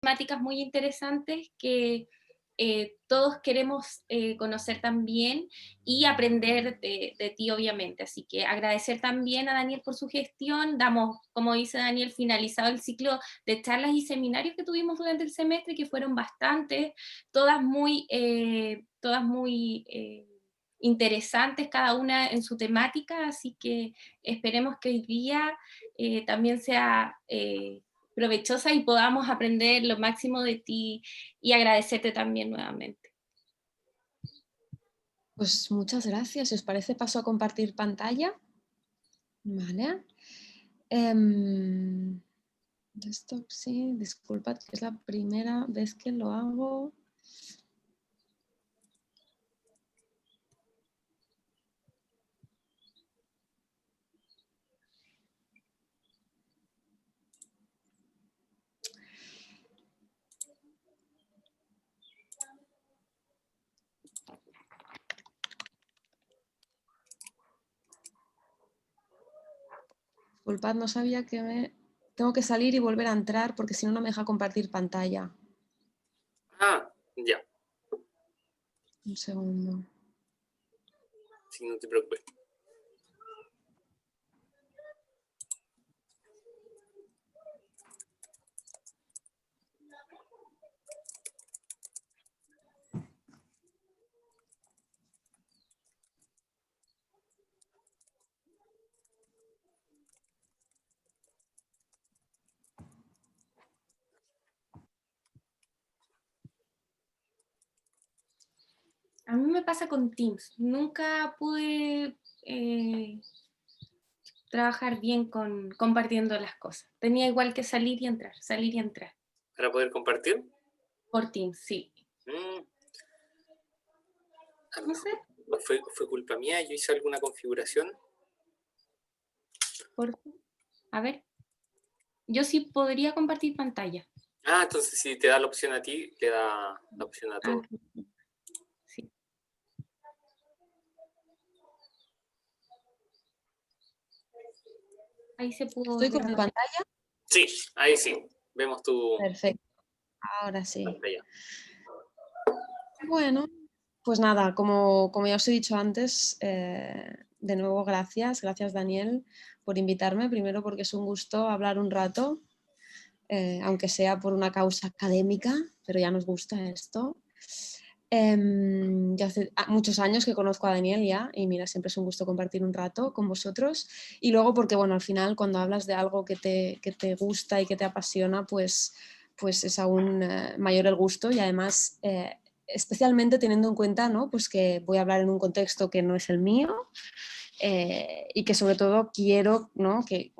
temáticas muy interesantes que todos queremos conocer también y aprender de ti, obviamente. Así que agradecer también a Daniel por su gestión. Damos, como dice Daniel, finalizado el ciclo de charlas y seminarios que tuvimos durante el semestre, que fueron bastantes, todas muy interesantes, cada una en su temática, así que esperemos que hoy día también sea provechosa y podamos aprender lo máximo de ti y agradecerte también nuevamente. Pues muchas gracias. Si os parece, paso a compartir pantalla. Vale. Desktop, sí, disculpad que es la primera vez que lo hago. Disculpad, no sabía que tengo que salir y volver a entrar porque si no, no me deja compartir pantalla. Ah, ya. Un segundo. Sí, no te preocupes. A mí me pasa con Teams. Nunca pude trabajar bien compartiendo las cosas. Tenía igual que salir y entrar, salir y entrar. ¿Para poder compartir? Por Teams, sí. No sé. ¿Fue culpa mía? ¿Yo hice alguna configuración? A ver. Yo sí podría compartir pantalla. Ah, entonces si te da la opción a ti, le da la opción a todos. Sí. Ahí se pudo. ¿Estoy con pantalla? Sí, ahí sí. Vemos tu Perfecto. Ahora sí. pantalla. Bueno, pues nada, como ya os he dicho antes, de nuevo gracias Daniel por invitarme, primero porque es un gusto hablar un rato, aunque sea por una causa académica, pero ya nos gusta esto. Ya hace muchos años que conozco a Daniel ya y mira, siempre es un gusto compartir un rato con vosotros y luego porque bueno, al final cuando hablas de algo que te gusta y que te apasiona, pues es aún mayor el gusto y además especialmente teniendo en cuenta, ¿no? Pues que voy a hablar en un contexto que no es el mío y que sobre todo quiero, ¿no? que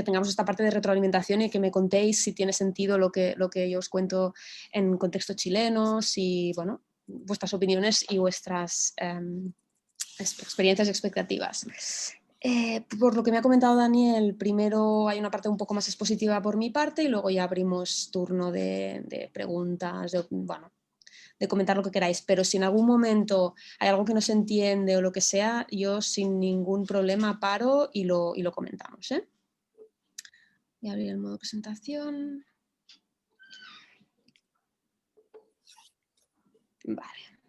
tengamos esta parte de retroalimentación y que me contéis si tiene sentido lo que yo os cuento en contexto chileno, si, bueno, vuestras opiniones y vuestras experiencias y expectativas. Por lo que me ha comentado Daniel, primero hay una parte un poco más expositiva por mi parte y luego ya abrimos turno de preguntas, de comentar lo que queráis, pero si en algún momento hay algo que no se entiende o lo que sea, yo sin ningún problema paro y lo comentamos. Voy a abrir el modo presentación. Vale.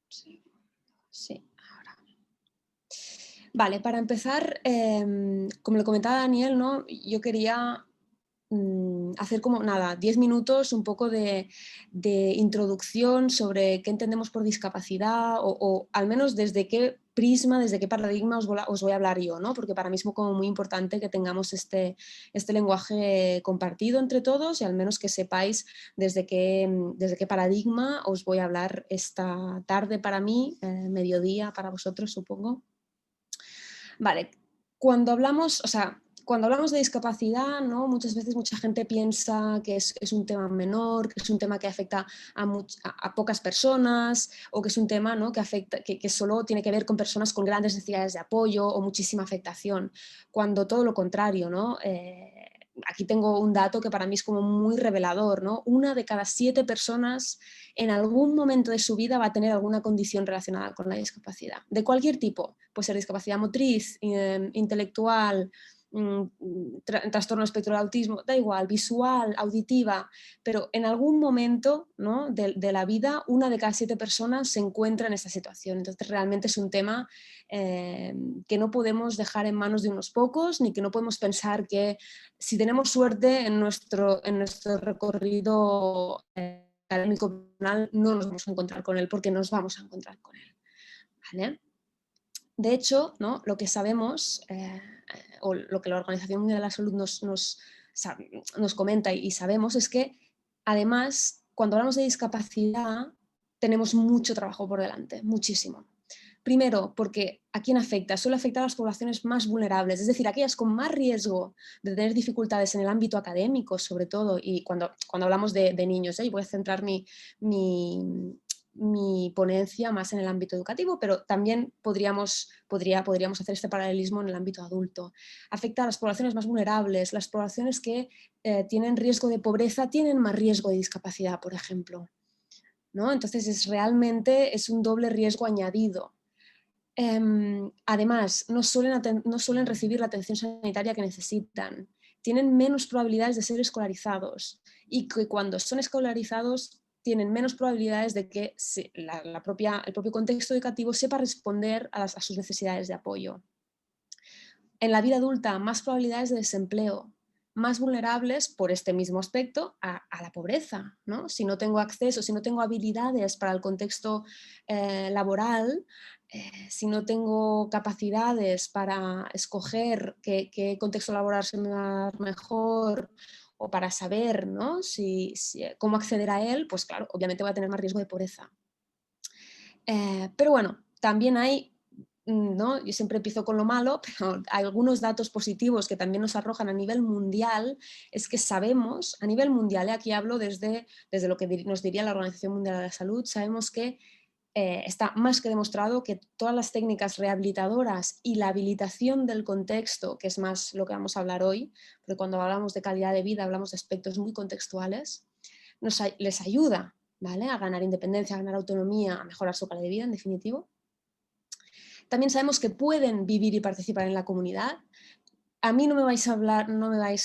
Sí, ahora. Vale, para empezar, como le comentaba Daniel, ¿no? Yo quería hacer como nada, 10 minutos un poco de introducción sobre qué entendemos por discapacidad o al menos desde qué prisma, desde qué paradigma os voy a hablar yo, ¿no? Porque para mí es como muy importante que tengamos este lenguaje compartido entre todos y al menos que sepáis desde qué paradigma os voy a hablar esta tarde para mí, mediodía para vosotros, supongo. Vale, cuando hablamos de discapacidad, ¿no? Muchas veces mucha gente piensa que es un tema menor, que es un tema que afecta a pocas personas o que es un tema, ¿no? que solo tiene que ver con personas con grandes necesidades de apoyo o muchísima afectación, cuando todo lo contrario, ¿no? Aquí tengo un dato que para mí es como muy revelador, ¿no? 1 de cada 7 personas en algún momento de su vida va a tener alguna condición relacionada con la discapacidad, de cualquier tipo. Puede ser discapacidad motriz, intelectual, trastorno espectro de autismo, da igual, visual, auditiva, pero en algún momento, ¿no?, de la vida, 1 de cada 7 personas se encuentra en esta situación. Entonces realmente es un tema que no podemos dejar en manos de unos pocos, ni que no podemos pensar que si tenemos suerte en nuestro recorrido académico no nos vamos a encontrar con él, porque nos vamos a encontrar con él. ¿Vale? De hecho, ¿no?, lo que sabemos, o lo que la Organización Mundial de la Salud nos comenta y sabemos, es que además, cuando hablamos de discapacidad, tenemos mucho trabajo por delante, muchísimo. Primero, porque ¿a quién afecta? Suele afectar a las poblaciones más vulnerables, es decir, aquellas con más riesgo de tener dificultades en el ámbito académico, sobre todo, y cuando hablamos de niños, y voy a centrar mi ponencia más en el ámbito educativo, pero también podríamos hacer este paralelismo en el ámbito adulto. Afecta a las poblaciones más vulnerables, las poblaciones que tienen riesgo de pobreza, tienen más riesgo de discapacidad, por ejemplo, ¿no? Entonces realmente es un doble riesgo añadido. Además, no suelen recibir la atención sanitaria que necesitan, tienen menos probabilidades de ser escolarizados y que cuando son escolarizados tienen menos probabilidades de que el propio contexto educativo sepa responder a sus necesidades de apoyo. En la vida adulta, más probabilidades de desempleo, más vulnerables por este mismo aspecto a la pobreza, ¿no? Si no tengo acceso, si no tengo habilidades para el contexto laboral, si no tengo capacidades para escoger qué contexto laboral se me va a dar mejor o para saber, ¿no?, cómo acceder a él, pues claro, obviamente voy a tener más riesgo de pobreza. Pero bueno, también hay, ¿no?, yo siempre empiezo con lo malo, pero hay algunos datos positivos que también nos arrojan a nivel mundial, es que sabemos, a nivel mundial, aquí hablo desde lo que nos diría la Organización Mundial de la Salud, sabemos que está más que demostrado que todas las técnicas rehabilitadoras y la habilitación del contexto, que es más lo que vamos a hablar hoy, porque cuando hablamos de calidad de vida hablamos de aspectos muy contextuales, les ayuda, ¿vale?, a ganar independencia, a ganar autonomía, a mejorar su calidad de vida, en definitivo. También sabemos que pueden vivir y participar en la comunidad. A mí no me vais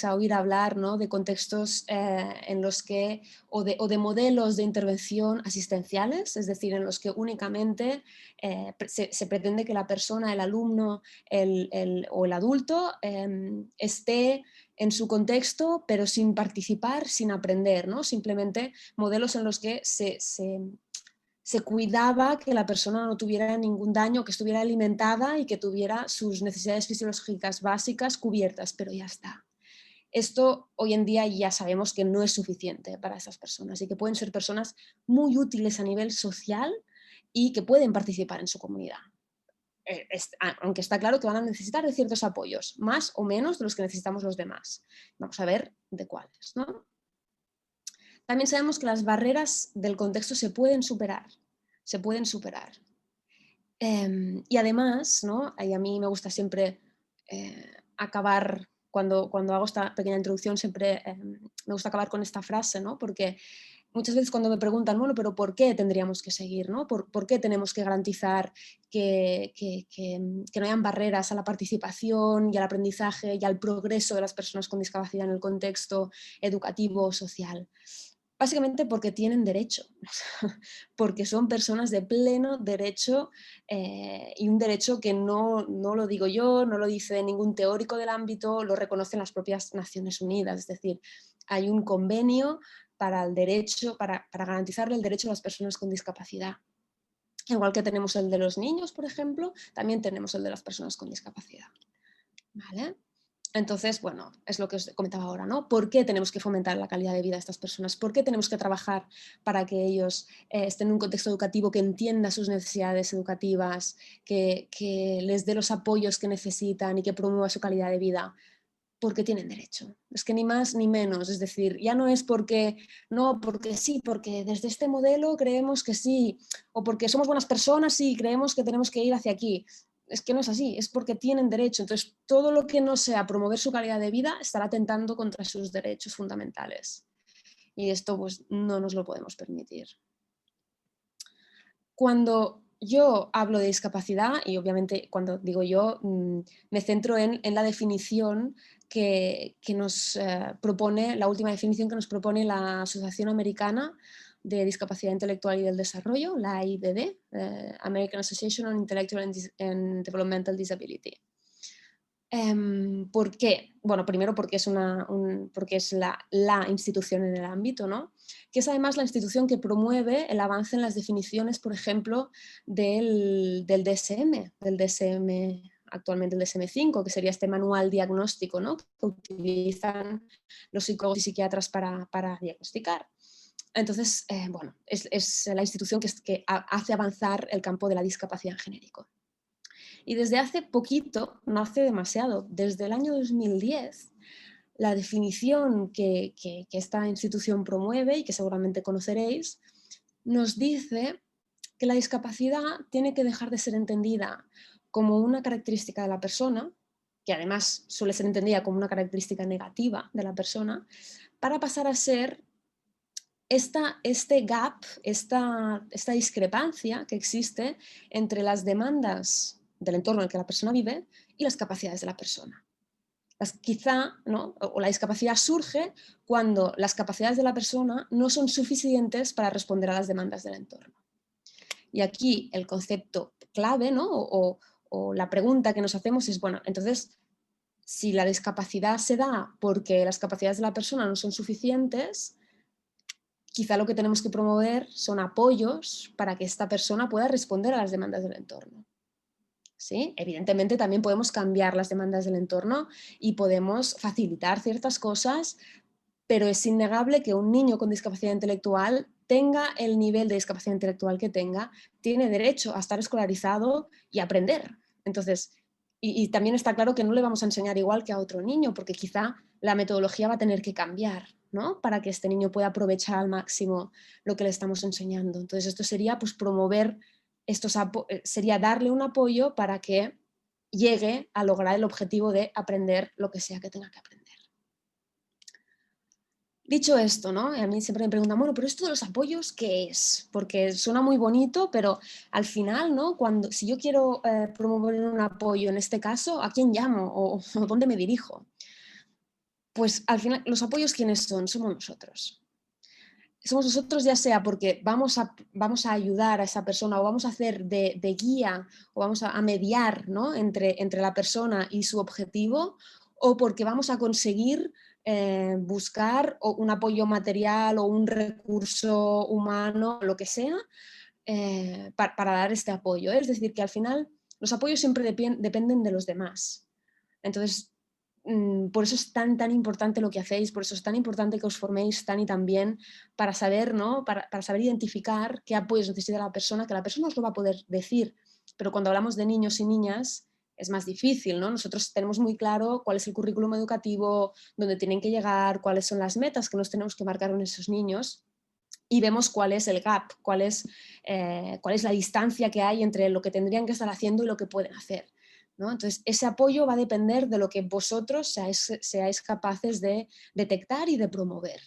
a oír hablar, ¿no?, de contextos en los que, o de modelos de intervención asistenciales, es decir, en los que únicamente se pretende que la persona, el alumno o el adulto esté en su contexto, pero sin participar, sin aprender, ¿no? Simplemente modelos en los que se cuidaba que la persona no tuviera ningún daño, que estuviera alimentada y que tuviera sus necesidades fisiológicas básicas cubiertas, pero ya está. Esto hoy en día ya sabemos que no es suficiente para esas personas y que pueden ser personas muy útiles a nivel social y que pueden participar en su comunidad. Aunque está claro que van a necesitar de ciertos apoyos, más o menos de los que necesitamos los demás. Vamos a ver de cuáles, ¿no? También sabemos que las barreras del contexto se pueden superar. Y además, ¿no?, y a mí me gusta siempre acabar, cuando hago esta pequeña introducción, siempre me gusta acabar con esta frase, ¿no?, porque muchas veces cuando me preguntan, bueno, pero ¿por qué tendríamos que seguir, ¿no? ¿Por qué tenemos que garantizar que no hayan barreras a la participación y al aprendizaje y al progreso de las personas con discapacidad en el contexto educativo o social? Básicamente porque tienen derecho, porque son personas de pleno derecho y un derecho que no lo digo yo, no lo dice ningún teórico del ámbito, lo reconocen las propias Naciones Unidas. Es decir, hay un convenio para el derecho, para garantizarle el derecho a las personas con discapacidad. Igual que tenemos el de los niños, por ejemplo, también tenemos el de las personas con discapacidad. ¿Vale? Entonces, bueno, es lo que os comentaba ahora, ¿no? ¿Por qué tenemos que fomentar la calidad de vida de estas personas? ¿Por qué tenemos que trabajar para que ellos estén en un contexto educativo que entienda sus necesidades educativas, que les dé los apoyos que necesitan y que promueva su calidad de vida? Porque tienen derecho. Es que ni más ni menos. Es decir, ya no es porque sí, porque desde este modelo creemos que sí, o porque somos buenas personas y creemos que tenemos que ir hacia aquí. Es que no es así, es porque tienen derecho. Entonces, todo lo que no sea promover su calidad de vida estará atentando contra sus derechos fundamentales. Y esto pues no nos lo podemos permitir. Cuando yo hablo de discapacidad y obviamente cuando digo yo me centro en la definición que nos propone, la última definición que nos propone la Asociación Americana de Discapacidad Intelectual y del Desarrollo, la AIDD, American Association on Intellectual and Developmental Disability. ¿Por qué? Bueno, primero porque es, porque es la institución en el ámbito, ¿no? Que es además la institución que promueve el avance en las definiciones, por ejemplo, del DSM, actualmente el DSM-5, que sería este manual diagnóstico, ¿no? Que utilizan los psicólogos y psiquiatras para diagnosticar. Entonces, bueno, es la institución que hace avanzar el campo de la discapacidad en genérico. Y desde hace poquito, no hace demasiado, desde el año 2010, la definición que esta institución promueve y que seguramente conoceréis, nos dice que la discapacidad tiene que dejar de ser entendida como una característica de la persona, que además suele ser entendida como una característica negativa de la persona, para pasar a ser este gap, esta discrepancia que existe entre las demandas del entorno en el que la persona vive y las capacidades de la persona. Quizá, ¿no? O la discapacidad surge cuando las capacidades de la persona no son suficientes para responder a las demandas del entorno. Y aquí el concepto clave, ¿no? o la pregunta que nos hacemos es, bueno, entonces, si la discapacidad se da porque las capacidades de la persona no son suficientes, quizá lo que tenemos que promover son apoyos para que esta persona pueda responder a las demandas del entorno. ¿Sí? Evidentemente también podemos cambiar las demandas del entorno y podemos facilitar ciertas cosas, pero es innegable que un niño con discapacidad intelectual, tenga el nivel de discapacidad intelectual que tenga, tiene derecho a estar escolarizado y aprender. Entonces, y también está claro que no le vamos a enseñar igual que a otro niño, porque quizá la metodología va a tener que cambiar, ¿no? Para que este niño pueda aprovechar al máximo lo que le estamos enseñando. Entonces esto sería pues promover sería darle un apoyo para que llegue a lograr el objetivo de aprender lo que sea que tenga que aprender. Dicho esto, ¿no? A mí siempre me preguntan, bueno, pero esto de los apoyos, ¿qué es? Porque suena muy bonito, pero al final, ¿no? Si yo quiero promover un apoyo, en este caso, ¿a quién llamo o dónde me dirijo? Pues al final, ¿los apoyos quiénes son? Somos nosotros. Somos nosotros, ya sea porque vamos a ayudar a esa persona o vamos a hacer de guía o vamos a mediar, ¿no? entre la persona y su objetivo, o porque vamos a conseguir buscar un apoyo material o un recurso humano, lo que sea, para dar este apoyo. Es decir, que al final los apoyos siempre dependen de los demás. Entonces, por eso es tan importante lo que hacéis, por eso es tan importante que os forméis tan y tan bien para saber, ¿no? para saber identificar qué apoyos necesita la persona, que la persona os lo va a poder decir, pero cuando hablamos de niños y niñas es más difícil, ¿no? Nosotros tenemos muy claro cuál es el currículum educativo, dónde tienen que llegar, cuáles son las metas que nos tenemos que marcar con esos niños, y vemos cuál es el gap, cuál es la distancia que hay entre lo que tendrían que estar haciendo y lo que pueden hacer, ¿no? Entonces, ese apoyo va a depender de lo que vosotros seáis capaces de detectar y de promover,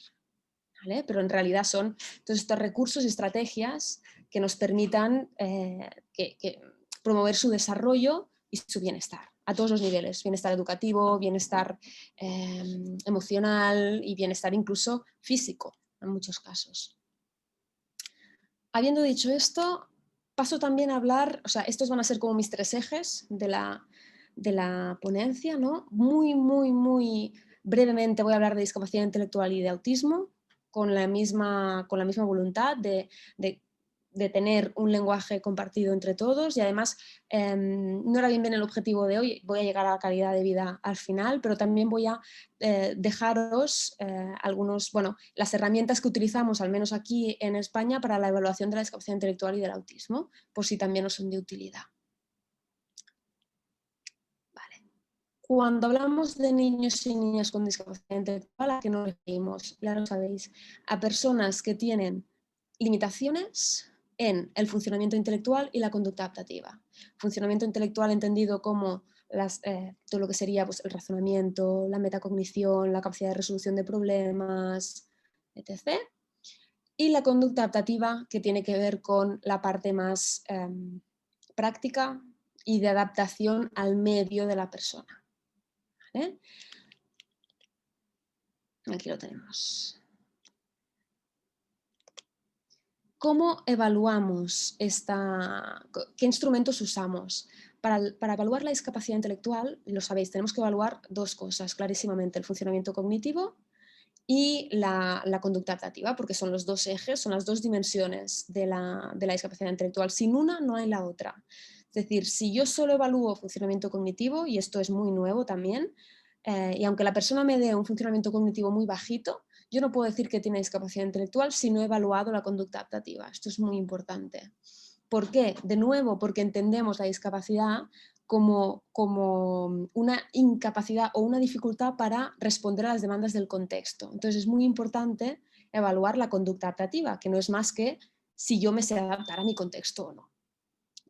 ¿vale? Pero en realidad son todos estos recursos y estrategias que nos permitan promover su desarrollo y su bienestar a todos los niveles, bienestar educativo, bienestar emocional y bienestar incluso físico en muchos casos. Habiendo dicho esto, paso también a hablar, o sea, estos van a ser como mis 3 ejes de la ponencia, ¿no? Muy brevemente voy a hablar de discapacidad intelectual y de autismo, con la misma voluntad de tener un lenguaje compartido entre todos, y además no era bien el objetivo de hoy, voy a llegar a la calidad de vida al final, pero también voy a dejaros las herramientas que utilizamos, al menos aquí en España, para la evaluación de la discapacidad intelectual y del autismo, por si también os son de utilidad. Vale. Cuando hablamos de niños y niñas con discapacidad intelectual, ¿a qué nos referimos? Ya lo sabéis, a personas que tienen limitaciones en el funcionamiento intelectual y la conducta adaptativa. Funcionamiento intelectual entendido como todo lo que sería pues, el razonamiento, la metacognición, la capacidad de resolución de problemas, etc. Y la conducta adaptativa, que tiene que ver con la parte más práctica y de adaptación al medio de la persona. ¿Vale? Aquí lo tenemos. ¿Cómo evaluamos qué instrumentos usamos? Para evaluar la discapacidad intelectual, lo sabéis, tenemos que evaluar dos cosas clarísimamente, el funcionamiento cognitivo y la conducta adaptativa, porque son los dos ejes, son las dos dimensiones de la discapacidad intelectual. Sin una no hay la otra. Es decir, si yo solo evalúo funcionamiento cognitivo, y esto es muy nuevo también, y aunque la persona me dé un funcionamiento cognitivo muy bajito, yo no puedo decir que tiene discapacidad intelectual si no he evaluado la conducta adaptativa. Esto es muy importante. ¿Por qué? De nuevo, porque entendemos la discapacidad como una incapacidad o una dificultad para responder a las demandas del contexto. Entonces es muy importante evaluar la conducta adaptativa, que no es más que si yo me sé adaptar a mi contexto o no.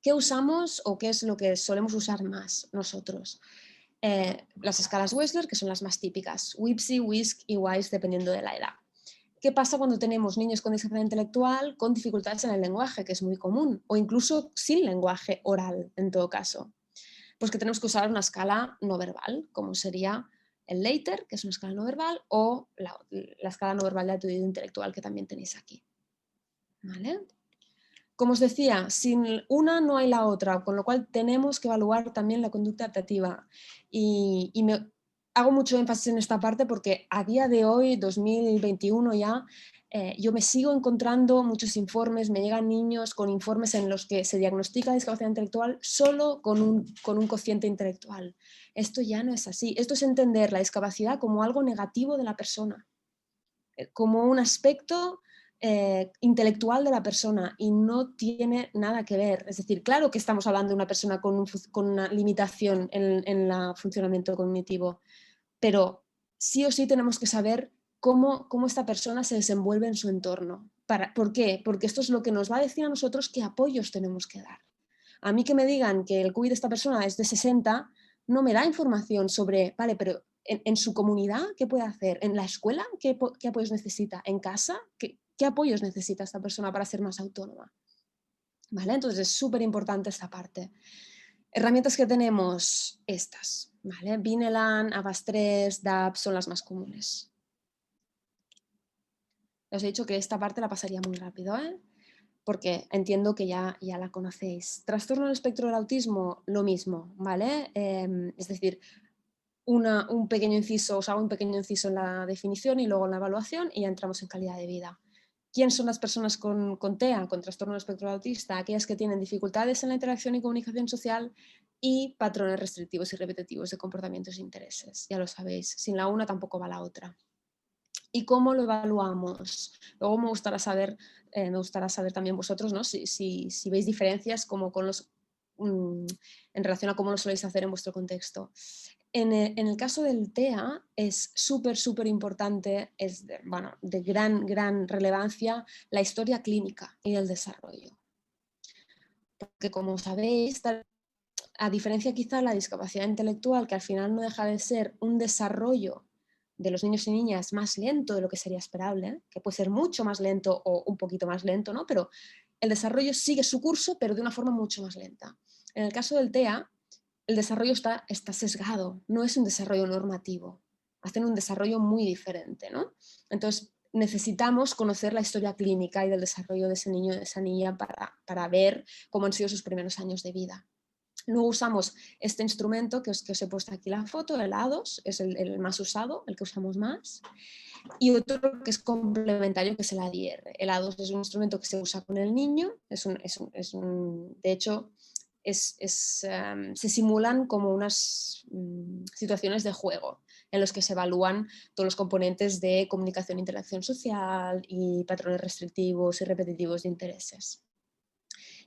¿Qué usamos o qué es lo que solemos usar más nosotros? Las escalas Wechsler, que son las más típicas, WIPSI, WISC y WISE, dependiendo de la edad. ¿Qué pasa cuando tenemos niños con discapacidad intelectual con dificultades en el lenguaje, que es muy común, o incluso sin lenguaje oral, en todo caso? Pues que tenemos que usar una escala no verbal, como sería el Leiter, que es una escala no verbal, o la escala no verbal de actitud intelectual, que también tenéis aquí. ¿Vale? Como os decía, sin una no hay la otra, con lo cual tenemos que evaluar también la conducta adaptativa. Y hago mucho énfasis en esta parte porque a día de hoy, 2021 ya, yo me sigo encontrando muchos informes, me llegan niños con informes en los que se diagnostica discapacidad intelectual solo con un cociente intelectual. Esto ya no es así. Esto es entender la discapacidad como algo negativo de la persona, como un aspecto intelectual de la persona, y no tiene nada que ver. Es decir, claro que estamos hablando de una persona con una limitación en el funcionamiento cognitivo, pero sí o sí tenemos que saber cómo esta persona se desenvuelve en su entorno. ¿Por qué? Porque esto es lo que nos va a decir a nosotros qué apoyos tenemos que dar. A mí que me digan que el QI de esta persona es de 60 no me da información sobre, vale, pero en su comunidad, ¿qué puede hacer? ¿En la escuela? ¿Qué apoyos necesita? ¿En casa? ¿Qué apoyos necesita esta persona para ser más autónoma? ¿Vale? Entonces es súper importante esta parte. Herramientas que tenemos, estas, ¿vale? Vineland, Avast3, DAP son las más comunes. Os he dicho que esta parte la pasaría muy rápido, porque entiendo que ya la conocéis. Trastorno del espectro del autismo, lo mismo, ¿vale? Es decir, un pequeño inciso, os hago un pequeño inciso en la definición y luego en la evaluación y ya entramos en calidad de vida. ¿Quién son las personas con TEA, con trastorno del espectro autista? Aquellas que tienen dificultades en la interacción y comunicación social y patrones restrictivos y repetitivos de comportamientos e intereses. Ya lo sabéis, sin la una tampoco va la otra. ¿Y cómo lo evaluamos? Luego me gustará saber también vosotros, ¿no? si veis diferencias como en relación a cómo lo soléis hacer en vuestro contexto. En el caso del TEA es súper importante, es de gran relevancia la historia clínica y el desarrollo. Porque como sabéis, a diferencia quizá de la discapacidad intelectual, que al final no deja de ser un desarrollo de los niños y niñas más lento de lo que sería esperable, que puede ser mucho más lento o un poquito más lento, ¿no? Pero el desarrollo sigue su curso, pero de una forma mucho más lenta. En el caso del TEA, el desarrollo está sesgado, no es un desarrollo normativo, hacen un desarrollo muy diferente, ¿no? Entonces necesitamos conocer la historia clínica y del desarrollo de ese niño y de esa niña para ver cómo han sido sus primeros años de vida. Luego usamos este instrumento que os he puesto aquí la foto, el A2, es el más usado, el que usamos más, y otro que es complementario, que es el ADR. El A2 es un instrumento que se usa con el niño, de hecho, se simulan como unas situaciones de juego en los que se evalúan todos los componentes de comunicación e interacción social y patrones restrictivos y repetitivos de intereses.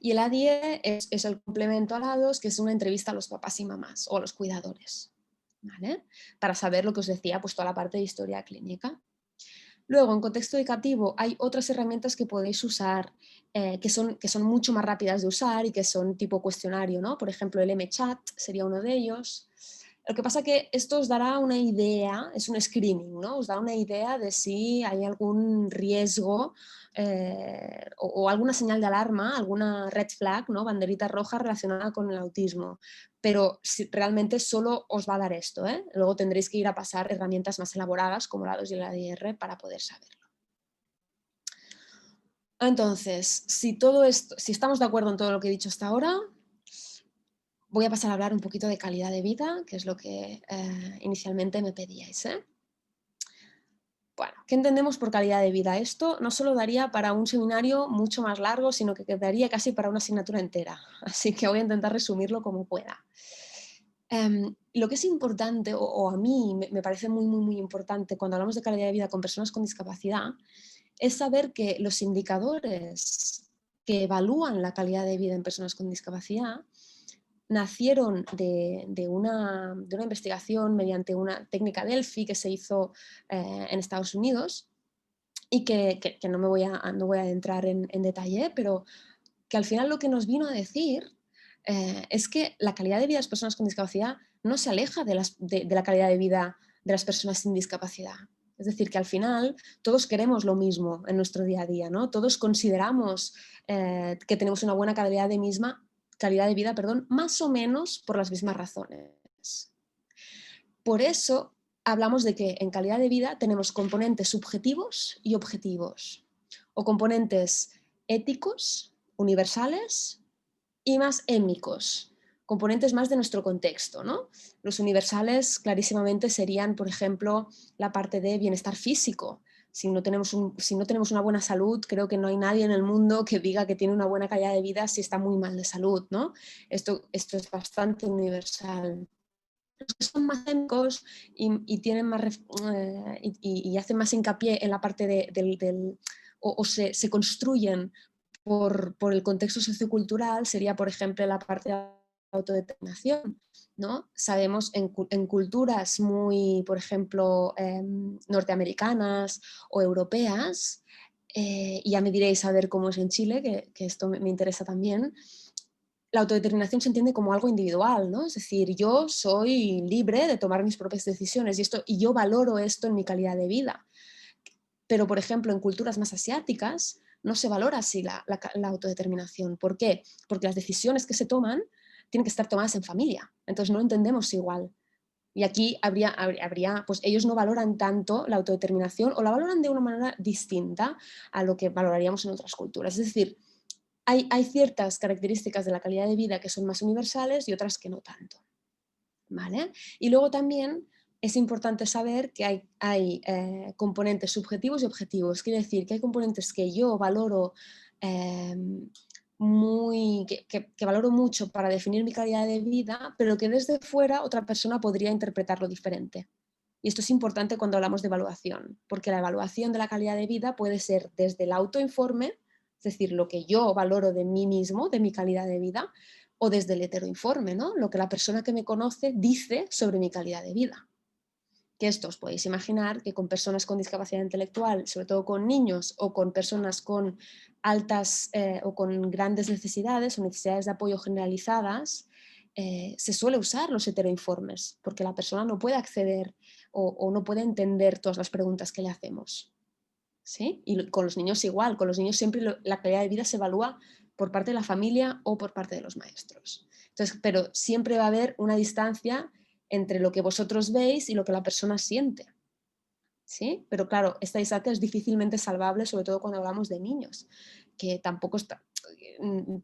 Y el A10 es el complemento al A2, que es una entrevista a los papás y mamás o a los cuidadores, ¿vale? Para saber lo que os decía, pues toda la parte de historia clínica. Luego, en contexto educativo, hay otras herramientas que podéis usar que son mucho más rápidas de usar y que son tipo cuestionario, ¿no? Por ejemplo, el MChat sería uno de ellos. Lo que pasa que esto os dará una idea, es un screening, ¿no? Os da una idea de si hay algún riesgo o alguna señal de alarma, alguna red flag, ¿no? Banderita roja relacionada con el autismo. Pero realmente solo os va a dar esto, ¿eh? Luego tendréis que ir a pasar herramientas más elaboradas como la 2 y la ADR para poder saberlo. Entonces, si estamos de acuerdo en todo lo que he dicho hasta ahora, voy a pasar a hablar un poquito de calidad de vida, que es lo que inicialmente me pedíais, ¿eh? Bueno, ¿qué entendemos por calidad de vida? Esto no solo daría para un seminario mucho más largo, sino que quedaría casi para una asignatura entera. Así que voy a intentar resumirlo como pueda. Lo que es importante, o a mí me parece muy, muy, muy importante cuando hablamos de calidad de vida con personas con discapacidad, es saber que los indicadores que evalúan la calidad de vida en personas con discapacidad nacieron de una investigación mediante una técnica Delphi que se hizo en Estados Unidos y que no me voy a entrar en detalle, pero que al final lo que nos vino a decir es que la calidad de vida de las personas con discapacidad no se aleja de la calidad de vida de las personas sin discapacidad. Es decir, que al final todos queremos lo mismo en nuestro día a día, ¿no? Todos consideramos que tenemos una buena calidad de vida, más o menos por las mismas razones. Por eso hablamos de que en calidad de vida tenemos componentes subjetivos y objetivos, o componentes éticos, universales, y más émicos, componentes más de nuestro contexto, ¿no? Los universales clarísimamente serían, por ejemplo, la parte de bienestar físico. Si no tenemos una buena salud, creo que no hay nadie en el mundo que diga que tiene una buena calidad de vida si está muy mal de salud, ¿no? Esto es bastante universal. Los que son más émicos y tienen más y hacen más hincapié en la parte o se construyen por el contexto sociocultural sería, por ejemplo, la parte de la autodeterminación, ¿no? Sabemos en culturas muy, por ejemplo, norteamericanas o europeas, y ya me diréis a ver cómo es en Chile, que esto me interesa también, la autodeterminación se entiende como algo individual, ¿no? Es decir, yo soy libre de tomar mis propias decisiones y yo valoro esto en mi calidad de vida. Pero, por ejemplo, en culturas más asiáticas no se valora así la autodeterminación. ¿Por qué? Porque las decisiones que se toman tienen que estar tomadas en familia. Entonces no entendemos igual. Y aquí pues ellos no valoran tanto la autodeterminación o la valoran de una manera distinta a lo que valoraríamos en otras culturas. Es decir, hay ciertas características de la calidad de vida que son más universales y otras que no tanto. ¿Vale? Y luego también es importante saber que hay componentes subjetivos y objetivos. Quiere decir que hay componentes que yo valoro que valoro mucho para definir mi calidad de vida, pero que desde fuera otra persona podría interpretarlo diferente. Y esto es importante cuando hablamos de evaluación, porque la evaluación de la calidad de vida puede ser desde el autoinforme, es decir, lo que yo valoro de mí mismo, de mi calidad de vida, o desde el heteroinforme, ¿no? Lo que la persona que me conoce dice sobre mi calidad de vida. Que esto os podéis imaginar que con personas con discapacidad intelectual, sobre todo con niños o con personas con altas o con grandes necesidades o necesidades de apoyo generalizadas, se suele usar los heteroinformes porque la persona no puede acceder o no puede entender todas las preguntas que le hacemos. ¿Sí? Y con los niños igual, con los niños siempre la calidad de vida se evalúa por parte de la familia o por parte de los maestros. Entonces, pero siempre va a haber una distancia entre lo que vosotros veis y lo que la persona siente. ¿Sí? Pero claro, esta distancia es difícilmente salvable, sobre todo cuando hablamos de niños, que tampoco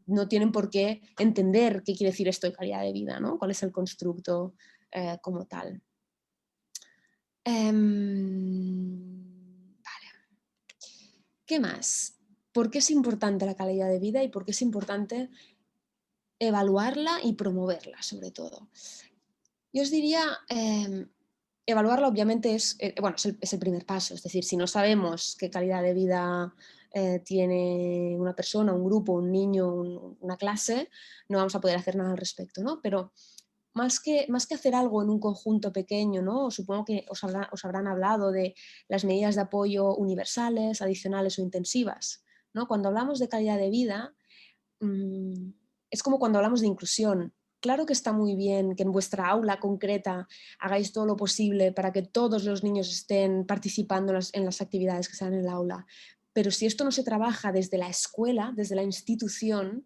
no tienen por qué entender qué quiere decir esto de calidad de vida, ¿no? Cuál es el constructo como tal. Vale. ¿Qué más? ¿Por qué es importante la calidad de vida y por qué es importante evaluarla y promoverla, sobre todo? Yo os diría, evaluarla obviamente es el primer paso, es decir, si no sabemos qué calidad de vida tiene una persona, un grupo, un niño, una clase, no vamos a poder hacer nada al respecto, ¿no? Pero más que hacer algo en un conjunto pequeño, ¿no? Supongo que os habrán hablado de las medidas de apoyo universales, adicionales o intensivas, ¿no? Cuando hablamos de calidad de vida, es como cuando hablamos de inclusión. claro que está muy bien que en vuestra aula concreta hagáis todo lo posible para que todos los niños estén participando en las actividades que se dan en el aula, pero si esto no se trabaja desde la escuela, desde la institución,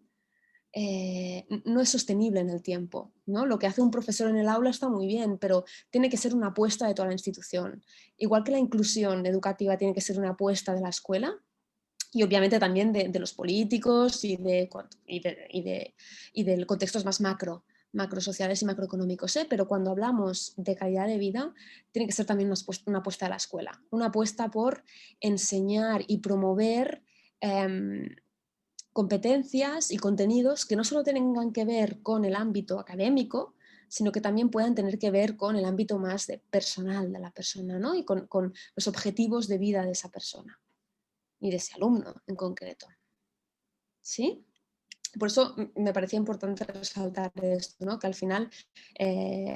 no es sostenible en el tiempo, ¿no? Lo que hace un profesor en el aula está muy bien, pero tiene que ser una apuesta de toda la institución. Igual que la inclusión educativa tiene que ser una apuesta de la escuela y obviamente también de los políticos y de contextos más macrosociales y macroeconómicos, ¿eh? Pero cuando hablamos de calidad de vida, tiene que ser también una apuesta de la escuela, una apuesta por enseñar y promover competencias y contenidos que no solo tengan que ver con el ámbito académico, sino que también puedan tener que ver con el ámbito más personal de la persona, ¿no? Y con los objetivos de vida de esa persona y de ese alumno en concreto. ¿Sí? Por eso me parecía importante resaltar esto, ¿no? Que al final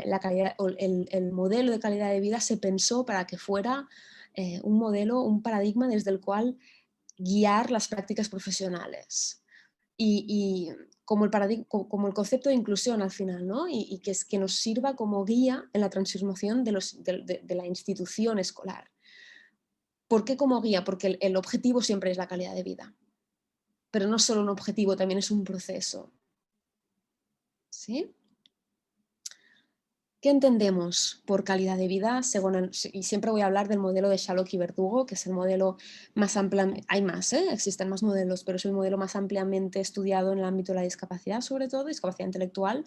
la calidad, el modelo de calidad de vida se pensó para que fuera un modelo, un paradigma desde el cual guiar las prácticas profesionales. Y como el concepto de inclusión al final, ¿no? Y que nos sirva como guía en la transformación de la institución escolar. ¿Por qué como guía? Porque el objetivo siempre es la calidad de vida. Pero no solo un objetivo, también es un proceso. ¿Sí? ¿Qué entendemos por calidad de vida? Y siempre voy a hablar del modelo de Shalok y Verdugo, que es el modelo más ampliamente, hay más, existen más modelos, pero es el modelo más ampliamente estudiado en el ámbito de la discapacidad, sobre todo, discapacidad intelectual,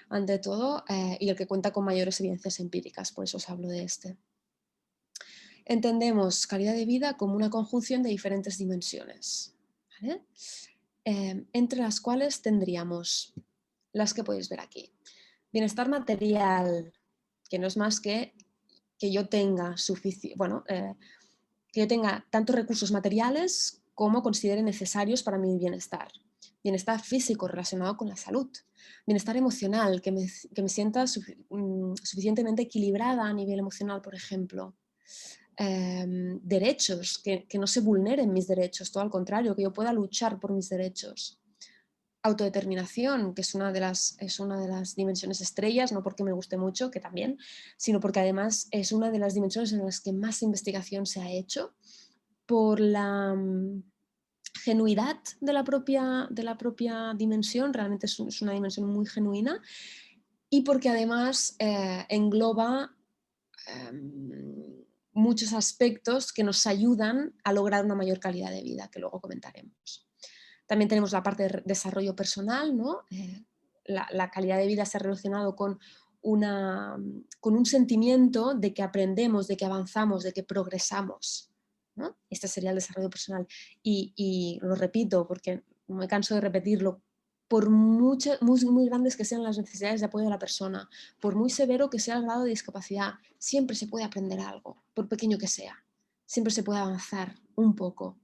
ante todo, y el que cuenta con mayores evidencias empíricas, por eso os hablo de este. Entendemos calidad de vida como una conjunción de diferentes dimensiones, ¿vale? Entre las cuales tendríamos las que podéis ver aquí. Bienestar material, que no es más que yo tenga que yo tenga tantos recursos materiales como considere necesarios para mi bienestar. Bienestar físico relacionado con la salud. Bienestar emocional, que me sienta suficientemente equilibrada a nivel emocional, por ejemplo. Derechos, que no se vulneren mis derechos, todo al contrario, que yo pueda luchar por mis derechos. Autodeterminación, que es una de las dimensiones estrellas, no porque me guste mucho, que también, sino porque además es una de las dimensiones en las que más investigación se ha hecho por la genuidad de la propia dimensión, realmente es una dimensión muy genuina, y porque además engloba muchos aspectos que nos ayudan a lograr una mayor calidad de vida, que luego comentaremos. También tenemos la parte de desarrollo personal, ¿no? La calidad de vida se ha relacionado con un sentimiento de que aprendemos, de que avanzamos, de que progresamos, ¿no? Este sería el desarrollo personal. Y lo repito porque no me canso de repetirlo, por muy grandes que sean las necesidades de apoyo de la persona, por muy severo que sea el grado de discapacidad, siempre se puede aprender algo, por pequeño que sea. Siempre se puede avanzar un poco.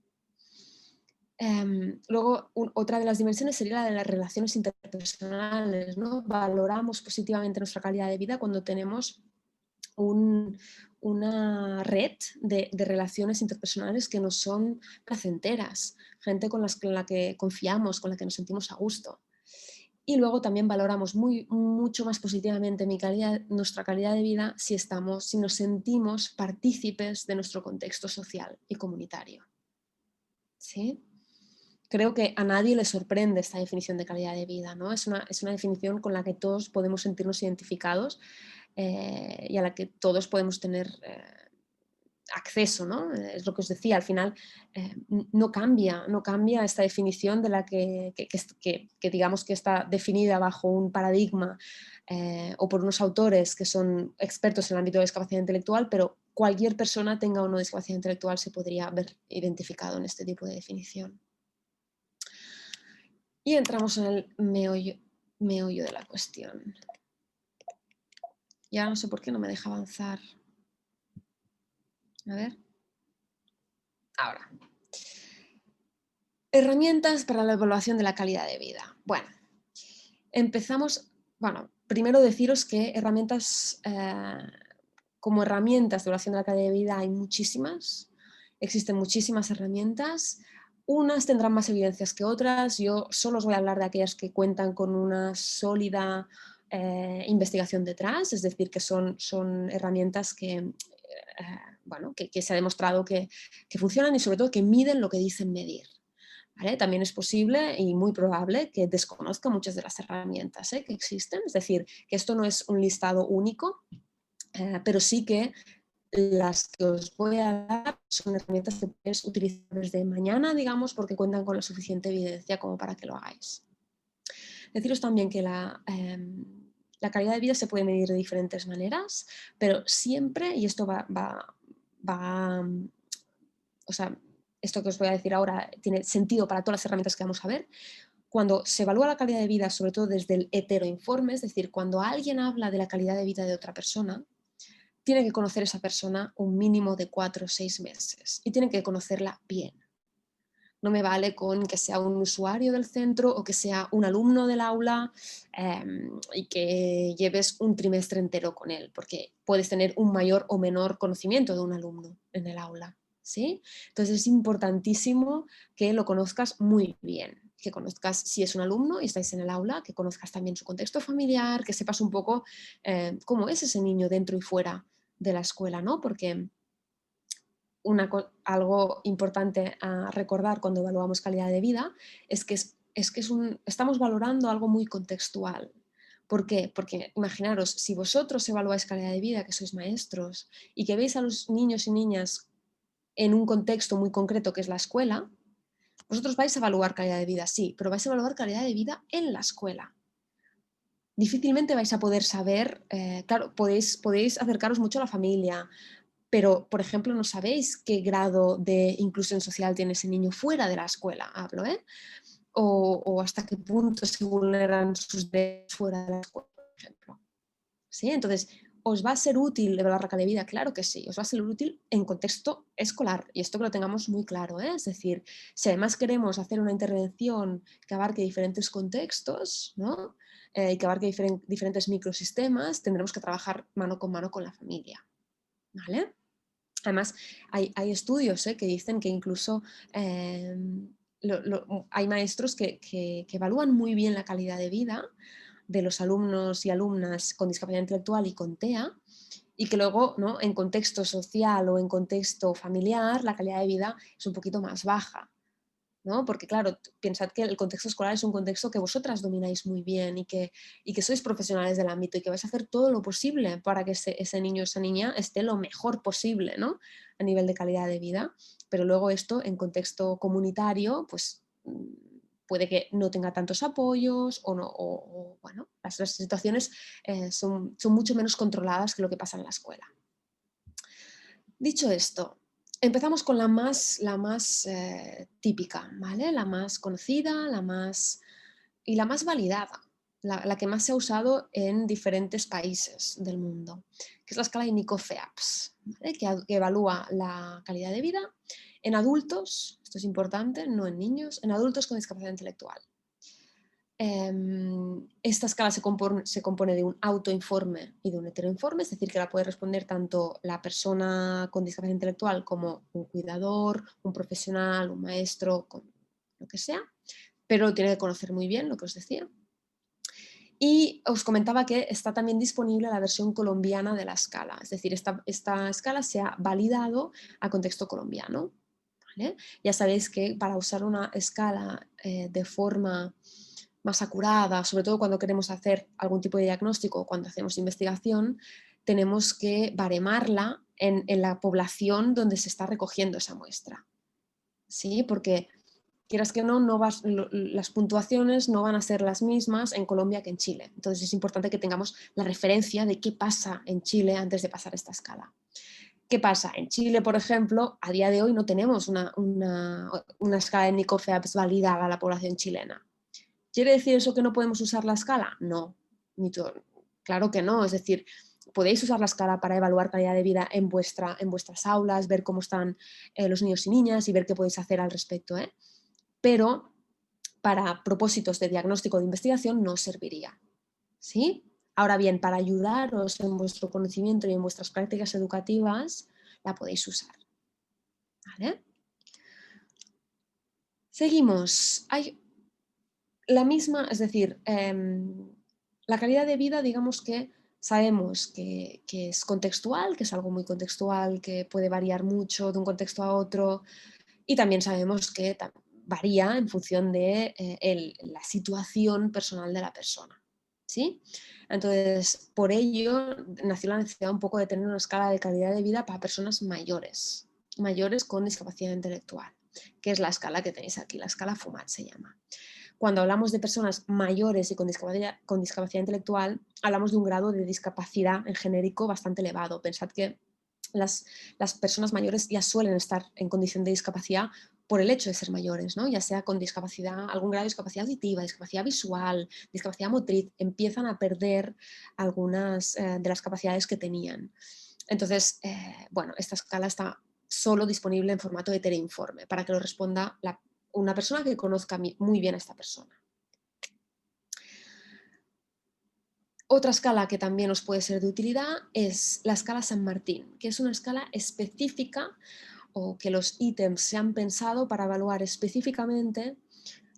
Luego, otra de las dimensiones sería la de las relaciones interpersonales, ¿no? Valoramos positivamente nuestra calidad de vida cuando tenemos una red de relaciones interpersonales que nos son placenteras, gente con la que confiamos, con la que nos sentimos a gusto. Y luego también valoramos mucho más positivamente nuestra calidad de vida si nos sentimos partícipes de nuestro contexto social y comunitario. ¿Sí? Creo que a nadie le sorprende esta definición de calidad de vida, ¿no? Es una definición con la que todos podemos sentirnos identificados y a la que todos podemos tener acceso, ¿no? Es lo que os decía, al final no cambia esta definición de la que digamos que está definida bajo un paradigma o por unos autores que son expertos en el ámbito de discapacidad intelectual, pero cualquier persona, tenga o no discapacidad intelectual, se podría ver identificado en este tipo de definición. Y entramos en el meollo de la cuestión. Ya no sé por qué no me deja avanzar. A ver. Ahora. Herramientas para la evaluación de la calidad de vida. Bueno, primero deciros que como herramientas de evaluación de la calidad de vida hay muchísimas. Existen muchísimas herramientas. Unas tendrán más evidencias que otras. Yo solo os voy a hablar de aquellas que cuentan con una sólida investigación detrás, es decir, que son herramientas bueno, que se ha demostrado que funcionan y sobre todo que miden lo que dicen medir. ¿Vale? También es posible y muy probable que desconozca muchas de las herramientas que existen, es decir, que esto no es un listado único, pero sí que las que os voy a dar son herramientas que podéis utilizar desde mañana, digamos, porque cuentan con la suficiente evidencia como para que lo hagáis. Deciros también que la calidad de vida se puede medir de diferentes maneras, pero siempre, y esto o sea, esto que os voy a decir ahora tiene sentido para todas las herramientas que vamos a ver, cuando se evalúa la calidad de vida, sobre todo desde el heteroinforme, es decir, cuando alguien habla de la calidad de vida de otra persona, tiene que conocer a esa persona un mínimo de 4 o 6 meses y tiene que conocerla bien. No me vale con que sea un usuario del centro o que sea un alumno del aula y que lleves un trimestre entero con él, porque puedes tener un mayor o menor conocimiento de un alumno en el aula. ¿Sí? Entonces es importantísimo que lo conozcas muy bien, que conozcas si es un alumno y estáis en el aula, que conozcas también su contexto familiar, que sepas un poco cómo es ese niño dentro y fuera de la escuela, ¿no? Porque algo importante a recordar cuando evaluamos calidad de vida es que, estamos valorando algo muy contextual. ¿Por qué? Porque imaginaros, si vosotros evaluáis calidad de vida, que sois maestros, y que veis a los niños y niñas en un contexto muy concreto que es la escuela, vosotros vais a evaluar calidad de vida, sí, pero vais a evaluar calidad de vida en la escuela. Difícilmente vais a poder saber, claro, podéis acercaros mucho a la familia, pero, por ejemplo, no sabéis qué grado de inclusión social tiene ese niño fuera de la escuela, hablo, o hasta qué punto se vulneran sus derechos fuera de la escuela, por ejemplo. ¿Sí? Entonces, ¿os va a ser útil evaluar la calidad de vida? Claro que sí, os va a ser útil en contexto escolar, y esto que lo tengamos muy claro, es decir, si además queremos hacer una intervención que abarque diferentes contextos, ¿no? Y que abarque diferentes microsistemas, tendremos que trabajar mano con la familia, ¿vale? Además, hay estudios que dicen que incluso hay maestros que evalúan muy bien la calidad de vida de los alumnos y alumnas con discapacidad intelectual y con TEA, y que luego, ¿no?, en contexto social o en contexto familiar la calidad de vida es un poquito más baja, ¿no? Porque claro, pensad que el contexto escolar es un contexto que vosotras domináis muy bien y que sois profesionales del ámbito y que vais a hacer todo lo posible para que ese niño o esa niña esté lo mejor posible, ¿no?, a nivel de calidad de vida. Pero luego esto en contexto comunitario, pues puede que no tenga tantos apoyos o no, bueno, las situaciones son mucho menos controladas que lo que pasa en la escuela. Dicho esto, empezamos con la más típica, ¿vale? La más conocida, la más validada, la que más se ha usado en diferentes países del mundo, que es la escala de Nico-FEAPS, ¿vale? Que evalúa la calidad de vida en adultos, esto es importante, no en niños, en adultos con discapacidad intelectual. Esta escala se compone de un autoinforme y de un heteroinforme, es decir, que la puede responder tanto la persona con discapacidad intelectual como un cuidador, un profesional, un maestro, lo que sea, pero lo tiene que conocer muy bien, lo que os decía. Y os comentaba que está también disponible la versión colombiana de la escala, es decir, esta escala se ha validado a contexto colombiano, ¿vale? Ya sabéis que para usar una escala de forma más acurada, sobre todo cuando queremos hacer algún tipo de diagnóstico o cuando hacemos investigación, tenemos que baremarla en la población donde se está recogiendo esa muestra. ¿Sí? Porque quieras que no, las puntuaciones no van a ser las mismas en Colombia que en Chile. Entonces es importante que tengamos la referencia de qué pasa en Chile antes de pasar esta escala. ¿Qué pasa? En Chile, por ejemplo, a día de hoy no tenemos una escala de Nico-FEAPS validada a la población chilena. ¿Quiere decir eso que no podemos usar la escala? No, claro que no. Es decir, podéis usar la escala para evaluar calidad de vida en vuestras aulas, ver cómo están los niños y niñas y ver qué podéis hacer al respecto, pero para propósitos de diagnóstico o de investigación no serviría. ¿Sí? Ahora bien, para ayudaros en vuestro conocimiento y en vuestras prácticas educativas, la podéis usar. ¿Vale? Seguimos. Hay la misma, es decir, La calidad de vida, digamos que sabemos que es contextual, que es algo muy contextual, que puede variar mucho de un contexto a otro, y también sabemos que varía en función de la situación personal de la persona. ¿Sí? Entonces, por ello nació la necesidad un poco de tener una escala de calidad de vida para personas mayores, mayores con discapacidad intelectual, que es la escala que tenéis aquí, la escala FUMAT se llama. Cuando hablamos de personas mayores y con discapacidad intelectual, hablamos de un grado de discapacidad en genérico bastante elevado. Pensad que las personas mayores ya suelen estar en condición de discapacidad por el hecho de ser mayores, ¿no? Ya sea con discapacidad, algún grado de discapacidad auditiva, discapacidad visual, discapacidad motriz, empiezan a perder algunas de las capacidades que tenían. Entonces, bueno, esta escala está solo disponible en formato heteroinforme para que lo responda una persona que conozca muy bien a esta persona. Otra escala que también os puede ser de utilidad es la escala San Martín, que es una escala específica o que los ítems se han pensado para evaluar específicamente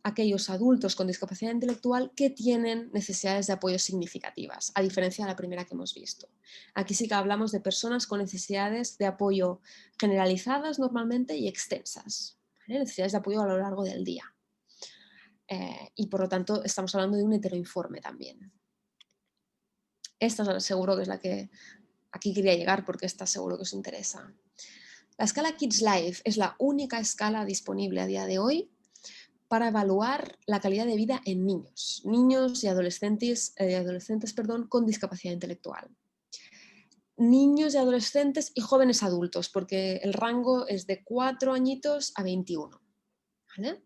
aquellos adultos con discapacidad intelectual que tienen necesidades de apoyo significativas, a diferencia de la primera que hemos visto. Aquí sí que hablamos de personas con necesidades de apoyo generalizadas normalmente y extensas, ¿vale? Necesidades de apoyo a lo largo del día. Y por lo tanto estamos hablando de un heteroinforme también. Esta seguro que es la que aquí quería llegar porque esta seguro que os interesa. La escala Kids Life es la única escala disponible a día de hoy para evaluar la calidad de vida en niños y adolescentes, con discapacidad intelectual. Niños y adolescentes y jóvenes adultos, porque el rango es de 4 añitos a 21. ¿Vale?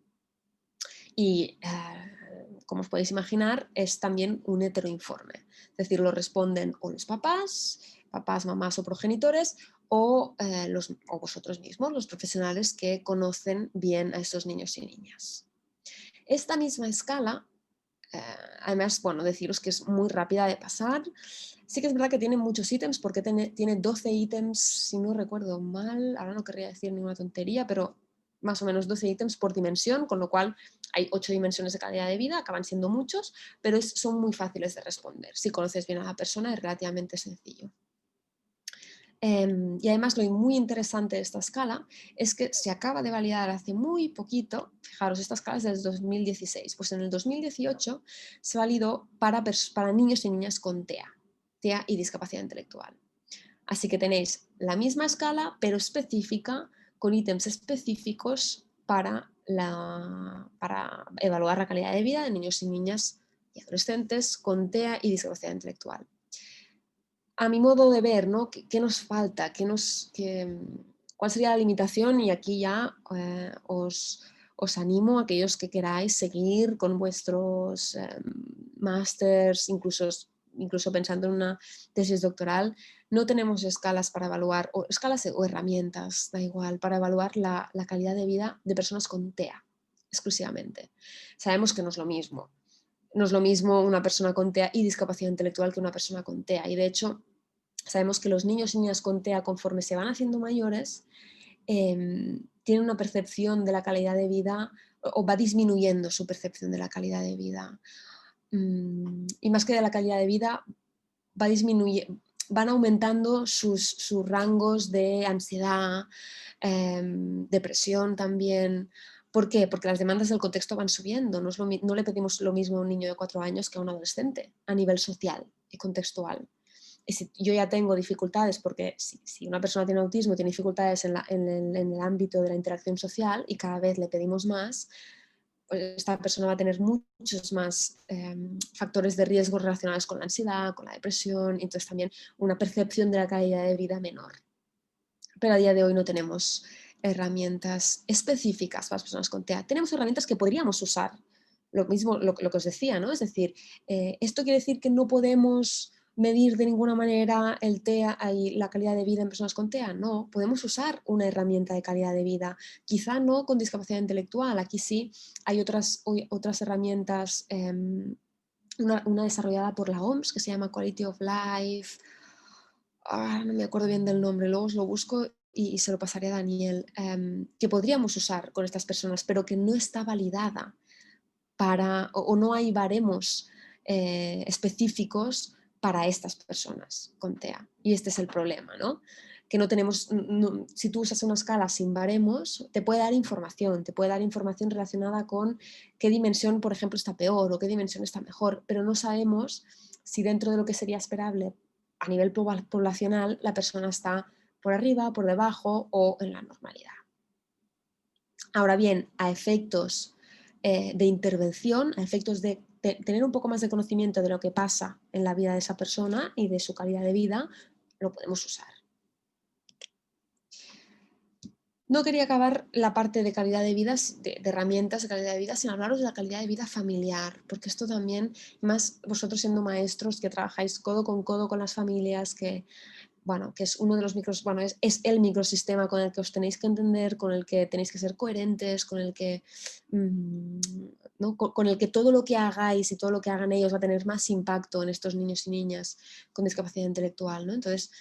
Y como os podéis imaginar, es también un heteroinforme. Es decir, lo responden o los papás, mamás o progenitores, o vosotros mismos, los profesionales que conocen bien a estos niños y niñas. Esta misma escala, además, bueno, deciros que es muy rápida de pasar. Sí que es verdad que tiene muchos ítems, porque tiene 12 ítems, si no recuerdo mal, ahora no querría decir ninguna tontería, pero más o menos 12 ítems por dimensión, con lo cual hay 8 dimensiones de calidad de vida, acaban siendo muchos, pero son muy fáciles de responder. Si conoces bien a la persona es relativamente sencillo. Y además lo muy interesante de esta escala es que se acaba de validar hace muy poquito, fijaros, esta escala es desde 2016, pues en el 2018 se validó para niños y niñas con TEA y discapacidad intelectual. Así que tenéis la misma escala, pero específica, con ítems específicos para evaluar la calidad de vida de niños y niñas y adolescentes con TEA y discapacidad intelectual. A mi modo de ver, ¿no? ¿Qué nos falta? ¿Cuál sería la limitación? Y aquí ya os animo a aquellos que queráis seguir con vuestros másters, incluso pensando en una tesis doctoral. No tenemos escalas para evaluar, o escalas o herramientas, da igual, para evaluar la calidad de vida de personas con TEA exclusivamente. Sabemos que no es lo mismo. No es lo mismo una persona con TEA y discapacidad intelectual que una persona con TEA. Y de hecho, sabemos que los niños y niñas con TEA, conforme se van haciendo mayores, tienen una percepción de la calidad de vida, o va disminuyendo su percepción de la calidad de vida. Y más que de la calidad de vida, van aumentando sus rangos de ansiedad, depresión también. ¿Por qué? Porque las demandas del contexto van subiendo. No le pedimos lo mismo a un niño de 4 años que a un adolescente a nivel social y contextual. Y si yo ya tengo dificultades, porque si una persona tiene autismo, tiene dificultades en el ámbito de la interacción social y cada vez le pedimos más, pues esta persona va a tener muchos más factores de riesgo relacionados con la ansiedad, con la depresión, y entonces también una percepción de la calidad de vida menor. Pero a día de hoy no tenemos herramientas específicas para las personas con TEA. Tenemos herramientas que podríamos usar, lo mismo lo que os decía, ¿no? Es decir, esto quiere decir que no podemos medir de ninguna manera el TEA y la calidad de vida en personas con TEA. No, podemos usar una herramienta de calidad de vida, quizá no con discapacidad intelectual. Aquí sí hay otras herramientas, una desarrollada por la OMS que se llama Quality of Life. No me acuerdo bien del nombre, luego os lo busco y se lo pasaré a Daniel, que podríamos usar con estas personas, pero que no está validada o no hay baremos específicos para estas personas con TEA. Y este es el problema, ¿no? Que no tenemos, si tú usas una escala sin baremos, te puede dar información relacionada con qué dimensión, por ejemplo, está peor o qué dimensión está mejor, pero no sabemos si dentro de lo que sería esperable a nivel poblacional la persona está por arriba, por debajo o en la normalidad. Ahora bien, a efectos de intervención, a efectos de tener un poco más de conocimiento de lo que pasa en la vida de esa persona y de su calidad de vida, lo podemos usar. No quería acabar la parte de calidad de vida, de herramientas de calidad de vida, sin hablaros de la calidad de vida familiar, porque esto también, más vosotros siendo maestros que trabajáis codo con las familias, que, bueno, que es uno de los es el microsistema con el que os tenéis que entender, con el que tenéis que ser coherentes, con el que, ¿no? con el que todo lo que hagáis y todo lo que hagan ellos va a tener más impacto en estos niños y niñas con discapacidad intelectual, ¿no? Entonces,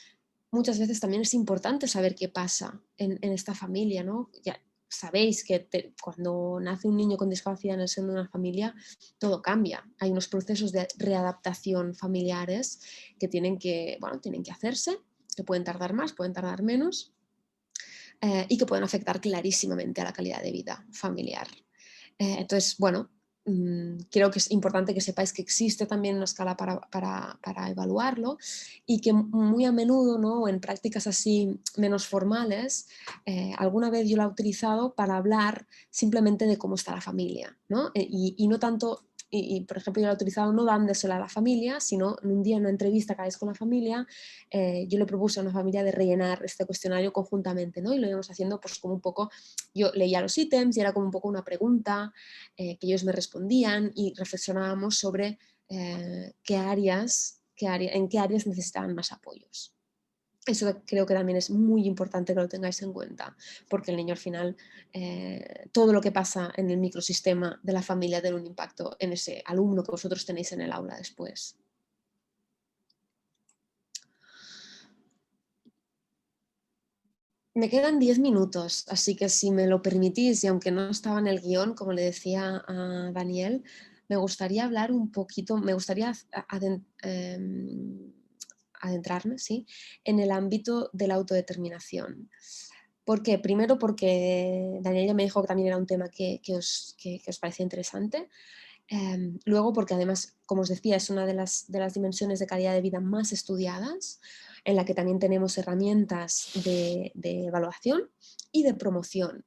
muchas veces también es importante saber qué pasa en esta familia, ¿no? Ya sabéis que cuando nace un niño con discapacidad en el seno de una familia, todo cambia. Hay unos procesos de readaptación familiares que tienen que hacerse, que pueden tardar más, pueden tardar menos, y que pueden afectar clarísimamente a la calidad de vida familiar. Entonces, bueno, creo que es importante que sepáis que existe también una escala para evaluarlo y que muy a menudo, ¿no? En prácticas así menos formales, alguna vez yo la he utilizado para hablar simplemente de cómo está la familia, ¿no? Y no tanto, por ejemplo yo la he utilizado no dándosela a la familia, sino en un día en una entrevista que hagáis con la familia, yo le propuse a una familia de rellenar este cuestionario conjuntamente, ¿no? Y lo íbamos haciendo pues como un poco, yo leía los ítems y era como un poco una pregunta, que ellos me respondían y reflexionábamos sobre en qué áreas necesitaban más apoyos. Eso creo que también es muy importante que lo tengáis en cuenta, porque el niño al final, todo lo que pasa en el microsistema de la familia tiene un impacto en ese alumno que vosotros tenéis en el aula después. Me quedan 10 minutos, así que si me lo permitís, y aunque no estaba en el guión, como le decía a Daniel, me gustaría hablar un poquito, me gustaría adentrarme, ¿sí?, en el ámbito de la autodeterminación. ¿Por qué? Primero porque Daniel ya me dijo que también era un tema que os parecía interesante. Luego porque además, como os decía, es una de las dimensiones de calidad de vida más estudiadas, en la que también tenemos herramientas de evaluación y de promoción.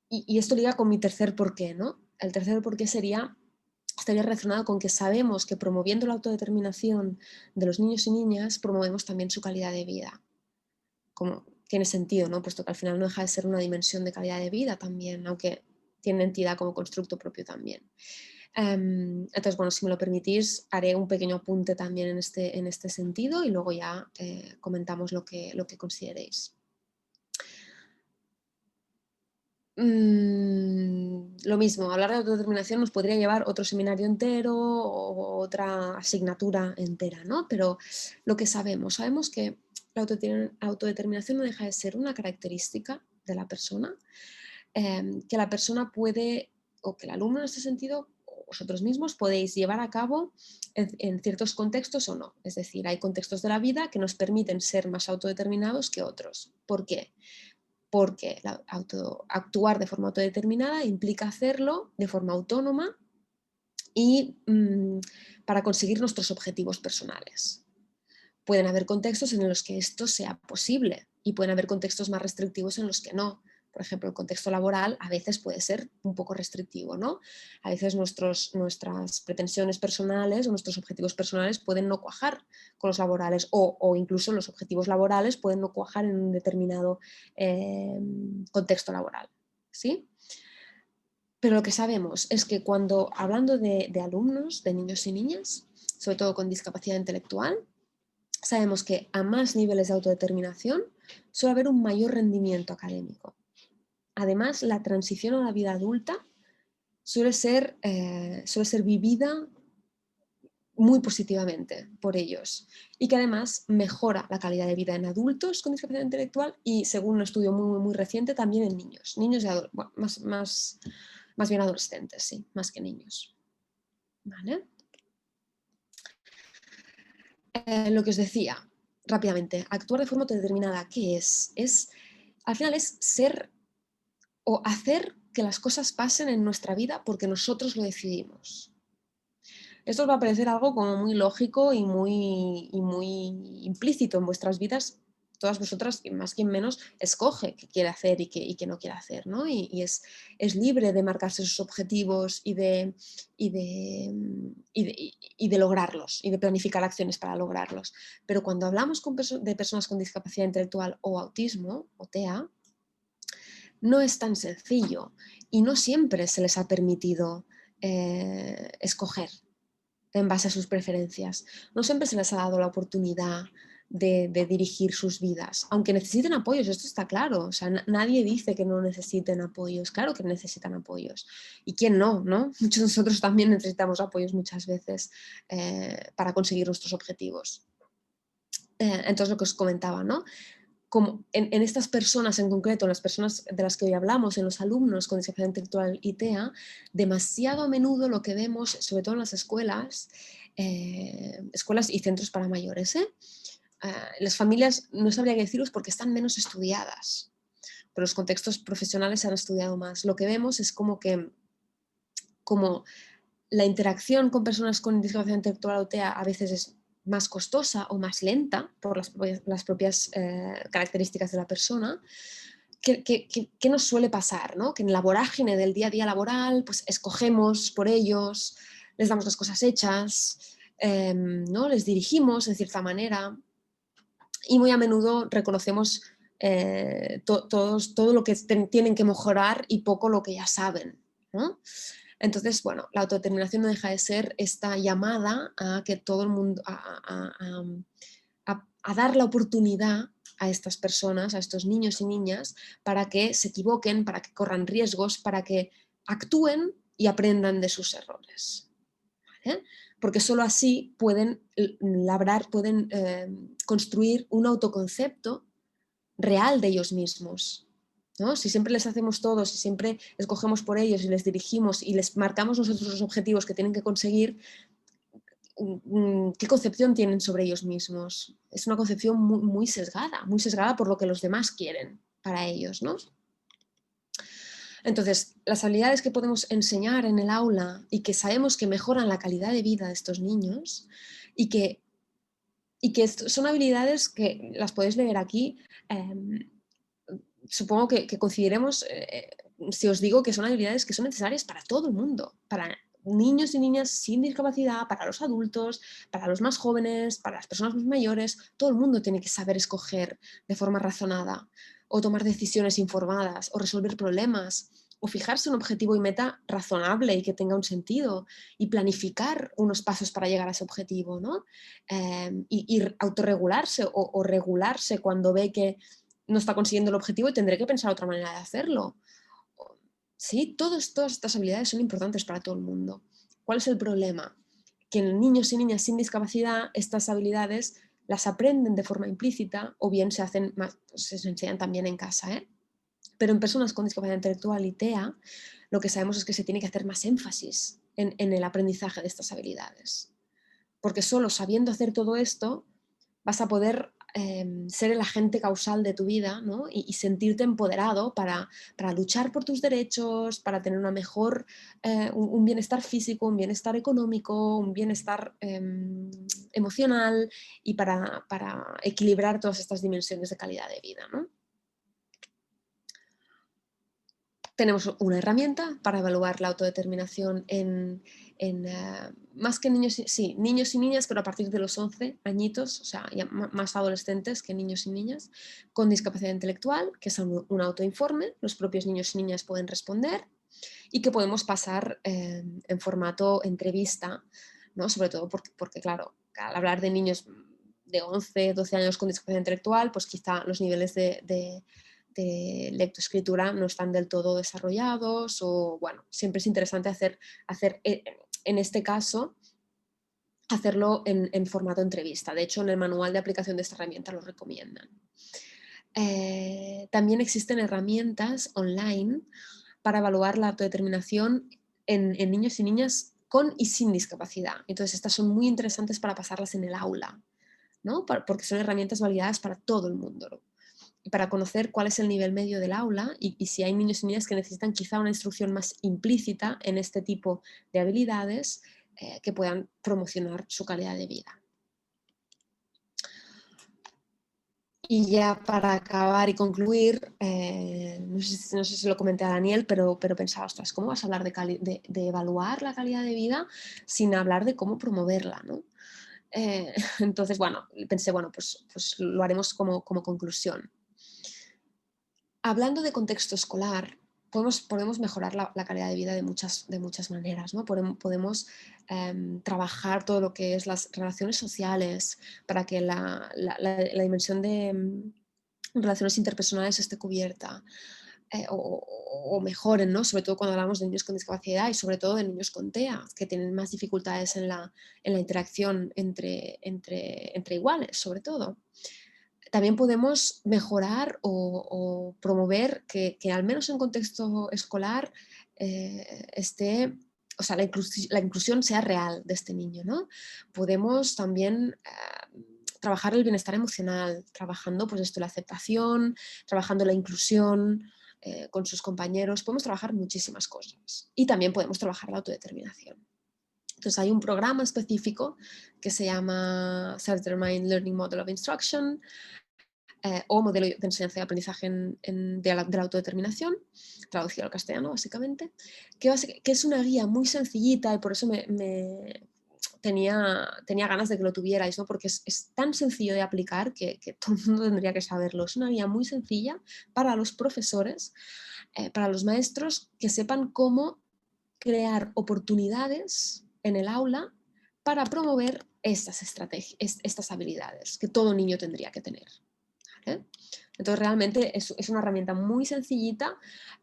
Y esto liga con mi tercer porqué, ¿no? El tercer porqué estaría relacionado con que sabemos que promoviendo la autodeterminación de los niños y niñas, promovemos también su calidad de vida. Como tiene sentido, ¿no? Puesto que al final no deja de ser una dimensión de calidad de vida también, aunque tiene entidad como constructo propio también. Entonces, bueno, si me lo permitís, haré un pequeño apunte también en este sentido y luego ya comentamos lo que consideréis. Lo mismo, hablar de autodeterminación nos podría llevar otro seminario entero o otra asignatura entera, ¿no? Pero lo que sabemos que la autodeterminación no deja de ser una característica de la persona, que la persona puede, o que el alumno en este sentido, o vosotros mismos podéis llevar a cabo en ciertos contextos o no. Es decir, hay contextos de la vida que nos permiten ser más autodeterminados que otros. ¿Por qué? Porque actuar de forma autodeterminada implica hacerlo de forma autónoma y para conseguir nuestros objetivos personales. Pueden haber contextos en los que esto sea posible y pueden haber contextos más restrictivos en los que no. Por ejemplo, el contexto laboral a veces puede ser un poco restrictivo, ¿no? A veces nuestras pretensiones personales o nuestros objetivos personales pueden no cuajar con los laborales o incluso los objetivos laborales pueden no cuajar en un determinado contexto laboral, ¿sí? Pero lo que sabemos es que cuando, hablando de alumnos, de niños y niñas, sobre todo con discapacidad intelectual, sabemos que a más niveles de autodeterminación suele haber un mayor rendimiento académico. Además, la transición a la vida adulta suele ser vivida muy positivamente por ellos y que además mejora la calidad de vida en adultos con discapacidad intelectual y, según un estudio muy, muy reciente, también en niños y más bien adolescentes, sí, más que niños. ¿Vale? lo que os decía rápidamente, actuar de forma autodeterminada, ¿qué es? Al final es ser o hacer que las cosas pasen en nuestra vida porque nosotros lo decidimos. Esto os va a parecer algo como muy lógico y muy implícito en vuestras vidas. Todas vosotras, más quien menos, escoge qué quiere hacer y qué no quiere hacer, ¿no? Y es libre de marcarse sus objetivos y de lograrlos y de planificar acciones para lograrlos. Pero cuando hablamos de personas con discapacidad intelectual o autismo, o TEA, no es tan sencillo y no siempre se les ha permitido escoger en base a sus preferencias. No siempre se les ha dado la oportunidad de dirigir sus vidas, aunque necesiten apoyos, esto está claro. O sea, nadie dice que no necesiten apoyos, claro que necesitan apoyos. ¿Y quién no? ¿No? Muchos de nosotros también necesitamos apoyos muchas veces para conseguir nuestros objetivos. Entonces, lo que os comentaba, ¿no? Como en estas personas en concreto, en las personas de las que hoy hablamos, en los alumnos con discapacidad intelectual y TEA, demasiado a menudo lo que vemos, sobre todo en las escuelas y centros para mayores, las familias no sabría qué deciros porque están menos estudiadas, pero los contextos profesionales se han estudiado más. Lo que vemos es como la interacción con personas con discapacidad intelectual o TEA a veces es más costosa o más lenta por las propias características de la persona. ¿Qué nos suele pasar? ¿No? Que en la vorágine del día a día laboral, pues escogemos por ellos, les damos las cosas hechas, ¿no? Les dirigimos en cierta manera y muy a menudo reconocemos todo lo que tienen que mejorar y poco lo que ya saben, ¿no? Entonces, bueno, la autodeterminación no deja de ser esta llamada a que todo el mundo, a dar la oportunidad a estas personas, a estos niños y niñas, para que se equivoquen, para que corran riesgos, para que actúen y aprendan de sus errores. ¿Vale? Porque solo así pueden labrar, pueden construir un autoconcepto real de ellos mismos. ¿No? Si siempre les hacemos todo, si siempre escogemos por ellos y les dirigimos y les marcamos nosotros los objetivos que tienen que conseguir, ¿qué concepción tienen sobre ellos mismos? Es una concepción muy sesgada por lo que los demás quieren para ellos, ¿no? Entonces, las habilidades que podemos enseñar en el aula y que sabemos que mejoran la calidad de vida de estos niños y que son habilidades que las podéis leer aquí, supongo que consideremos, si os digo que son habilidades que son necesarias para todo el mundo, para niños y niñas sin discapacidad, para los adultos, para los más jóvenes, para las personas más mayores, todo el mundo tiene que saber escoger de forma razonada o tomar decisiones informadas o resolver problemas o fijarse un objetivo y meta razonable y que tenga un sentido y planificar unos pasos para llegar a ese objetivo, ¿no? Y autorregularse o regularse cuando ve que no está consiguiendo el objetivo y tendré que pensar otra manera de hacerlo. Sí, todas estas habilidades son importantes para todo el mundo. ¿Cuál es el problema? Que en niños y niñas sin discapacidad estas habilidades las aprenden de forma implícita o bien se enseñan también en casa, ¿eh? Pero en personas con discapacidad intelectual y TEA, lo que sabemos es que se tiene que hacer más énfasis en el aprendizaje de estas habilidades. Porque solo sabiendo hacer todo esto vas a poder ser el agente causal de tu vida, ¿no? y sentirte empoderado para luchar por tus derechos, para tener una mejor, un bienestar físico, un bienestar económico, un bienestar emocional y para equilibrar todas estas dimensiones de calidad de vida, ¿no? Tenemos una herramienta para evaluar la autodeterminación más que niños y niñas, pero a partir de los 11 añitos, o sea, ya más adolescentes que niños y niñas, con discapacidad intelectual, que es un autoinforme, los propios niños y niñas pueden responder y que podemos pasar en formato entrevista, ¿no? Sobre todo porque, claro, al hablar de niños de 11, 12 años con discapacidad intelectual, pues quizá los niveles de lectoescritura no están del todo desarrollados o, bueno, siempre es interesante hacer en este caso, hacerlo en formato entrevista. De hecho, en el manual de aplicación de esta herramienta lo recomiendan. También existen herramientas online para evaluar la autodeterminación en niños y niñas con y sin discapacidad. Entonces, estas son muy interesantes para pasarlas en el aula, ¿no? Porque son herramientas validadas para todo el mundo, ¿no? Y para conocer cuál es el nivel medio del aula y si hay niños y niñas que necesitan quizá una instrucción más implícita en este tipo de habilidades que puedan promocionar su calidad de vida. Y ya para acabar y concluir, no sé si lo comenté a Daniel, pero pensaba, ostras, ¿cómo vas a hablar de evaluar la calidad de vida sin hablar de cómo promoverla, ¿no? Entonces, bueno, pensé, bueno, pues lo haremos como conclusión. Hablando de contexto escolar, podemos mejorar la calidad de vida de muchas maneras, ¿no? Podemos trabajar todo lo que es las relaciones sociales para que la dimensión de relaciones interpersonales esté cubierta o mejoren, ¿no? Sobre todo cuando hablamos de niños con discapacidad y sobre todo de niños con TEA, que tienen más dificultades en la interacción entre iguales, sobre todo. También podemos mejorar o promover que al menos en contexto escolar o sea, la inclusión sea real de este niño, ¿no? Podemos también trabajar el bienestar emocional, trabajando pues esto, la aceptación, trabajando la inclusión con sus compañeros. Podemos trabajar muchísimas cosas y también podemos trabajar la autodeterminación. Entonces hay un programa específico que se llama Self-Determined Learning Model of Instruction, o modelo de enseñanza y aprendizaje de la autodeterminación, traducido al castellano básicamente, que es una guía muy sencillita y por eso tenía ganas de que lo tuvierais, ¿no? Porque es tan sencillo de aplicar que todo el mundo tendría que saberlo. Es una guía muy sencilla para los profesores, para los maestros, que sepan cómo crear oportunidades en el aula para promover estas habilidades que todo niño tendría que tener. ¿Eh? Entonces realmente es una herramienta muy sencillita.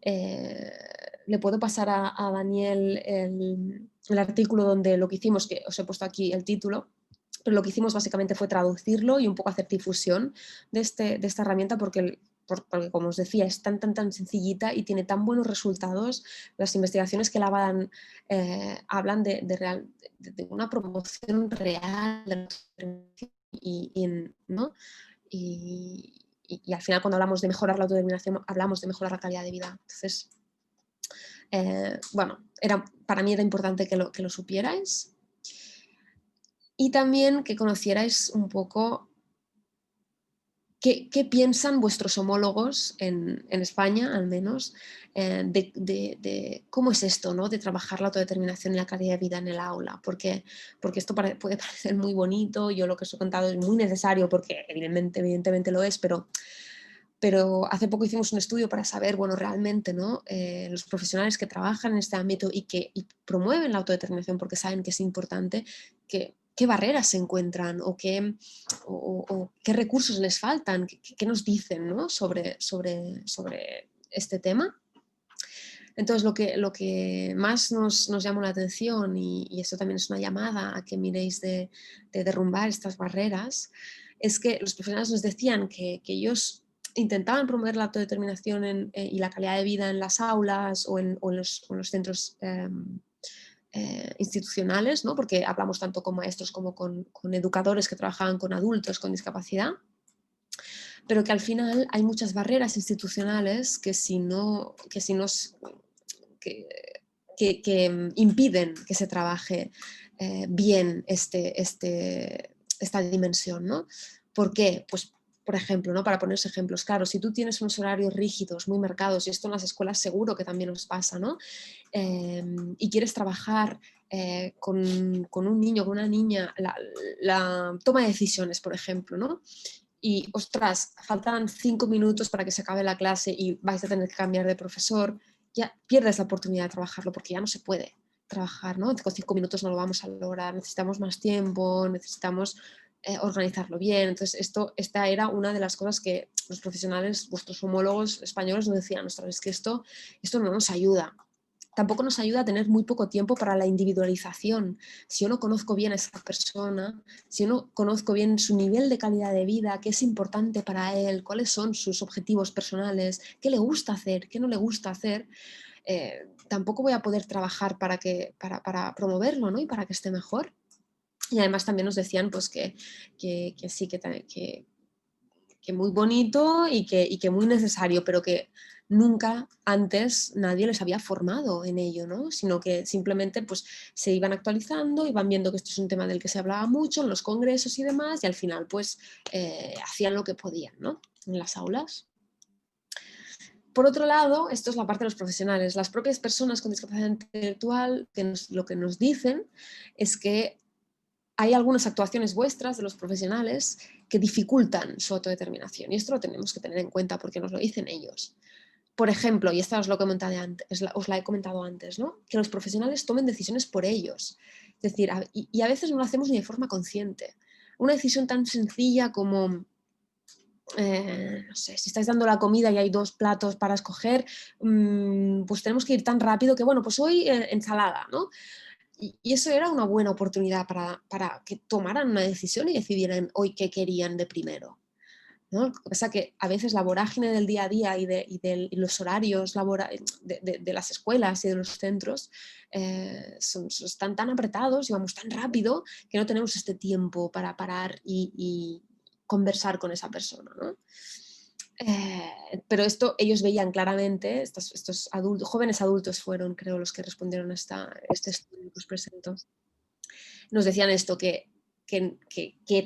Le puedo pasar a Daniel el artículo donde lo que hicimos, que os he puesto aquí el título, pero lo que hicimos básicamente fue traducirlo y un poco hacer difusión de esta herramienta porque como os decía, es tan sencillita y tiene tan buenos resultados. Las investigaciones que la dan hablan de una promoción real de ¿no? Y al final cuando hablamos de mejorar la autodeterminación hablamos de mejorar la calidad de vida. Entonces, bueno, para mí era importante que lo supierais y también que conocierais un poco qué piensan vuestros homólogos en España, al menos, de cómo es esto, ¿no? De trabajar la autodeterminación y la calidad de vida en el aula, porque esto puede parecer muy bonito, yo lo que os he contado es muy necesario porque evidentemente lo es, pero hace poco hicimos un estudio para saber, bueno, realmente, ¿no? Los profesionales que trabajan en este ámbito y promueven la autodeterminación porque saben que es importante, qué barreras se encuentran o qué recursos les faltan, qué nos dicen, ¿no? sobre este tema. Entonces, lo que más nos llamó la atención, y esto también es una llamada a que miréis de derrumbar estas barreras, es que los profesionales nos decían que ellos intentaban promover la autodeterminación y la calidad de vida en las aulas o en los centros institucionales, ¿no? Porque hablamos tanto con maestros como con educadores que trabajaban con adultos con discapacidad, pero que al final hay muchas barreras institucionales que impiden que se trabaje bien esta dimensión, ¿no? ¿Por qué? Pues, por ejemplo, ¿no? Para ponerse ejemplos, claro, si tú tienes unos horarios rígidos, muy marcados, y esto en las escuelas seguro que también os pasa, ¿no? Y quieres trabajar con un niño, con una niña, la toma de decisiones, por ejemplo, ¿no? Y, ostras, faltan 5 minutos para que se acabe la clase y vais a tener que cambiar de profesor, ya pierdes la oportunidad de trabajarlo porque ya no se puede trabajar, ¿no? Con 5 minutos no lo vamos a lograr, necesitamos más tiempo, necesitamos organizarlo bien. Entonces, esta era una de las cosas que los profesionales, vuestros homólogos españoles nos decían, ostras, es que esto no nos ayuda. Tampoco nos ayuda a tener muy poco tiempo para la individualización. Si yo no conozco bien a esa persona, si yo no conozco bien su nivel de calidad de vida, qué es importante para él, cuáles son sus objetivos personales, qué le gusta hacer, qué no le gusta hacer, tampoco voy a poder trabajar para promoverlo, ¿no? Y para que esté mejor. Y además también nos decían pues, que sí, que muy bonito y que muy necesario, pero que nunca antes nadie les había formado en ello, ¿no? Sino que simplemente pues, se iban actualizando, iban viendo que esto es un tema del que se hablaba mucho en los congresos y demás, y al final pues hacían lo que podían, ¿no? En las aulas. Por otro lado, esto es la parte de los profesionales. Las propias personas con discapacidad intelectual lo que nos dicen es que hay algunas actuaciones vuestras de los profesionales que dificultan su autodeterminación, y esto lo tenemos que tener en cuenta porque nos lo dicen ellos. Por ejemplo, y esta os la he comentado antes, ¿no? Que los profesionales tomen decisiones por ellos. Es decir, y a veces no lo hacemos ni de forma consciente. Una decisión tan sencilla como, no sé, si estáis dando la comida y hay 2 platos para escoger, pues tenemos que ir tan rápido que, bueno, pues hoy ensalada, ¿no? Y eso era una buena oportunidad para que tomaran una decisión y decidieran hoy qué querían de primero, ¿no? Lo que pasa es que a veces la vorágine del día a día y los horarios de las escuelas y de los centros están tan apretados y vamos tan rápido que no tenemos este tiempo para parar y conversar con esa persona, ¿no? Pero esto ellos veían claramente, estos jóvenes adultos fueron, creo, los que respondieron a este estudio que os presento. Nos decían esto, que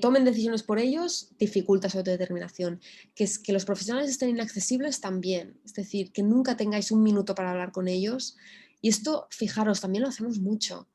tomen decisiones por ellos dificulta su autodeterminación, que los profesionales estén inaccesibles también, es decir, que nunca tengáis un minuto para hablar con ellos. Y esto, fijaros, también lo hacemos mucho.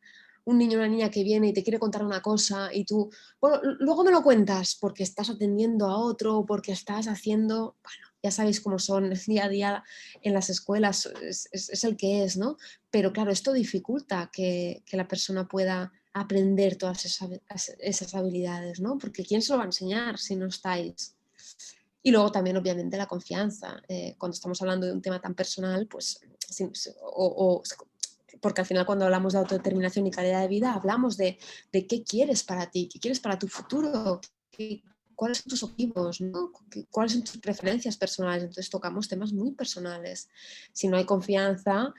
Un niño o una niña que viene y te quiere contar una cosa y tú, bueno, luego me lo cuentas porque estás atendiendo a otro o porque estás haciendo, bueno, ya sabéis cómo son el día a día en las escuelas, es el que es, ¿no? Pero claro, esto dificulta que la persona pueda aprender todas esas habilidades, ¿no? Porque ¿quién se lo va a enseñar si no estáis? Y luego también, obviamente, la confianza. Cuando estamos hablando de un tema tan personal, pues, porque al final cuando hablamos de autodeterminación y calidad de vida, hablamos de qué quieres para ti, qué quieres para tu futuro, cuáles son tus objetivos, ¿no? Cuáles son tus preferencias personales. Entonces tocamos temas muy personales. Si no hay confianza,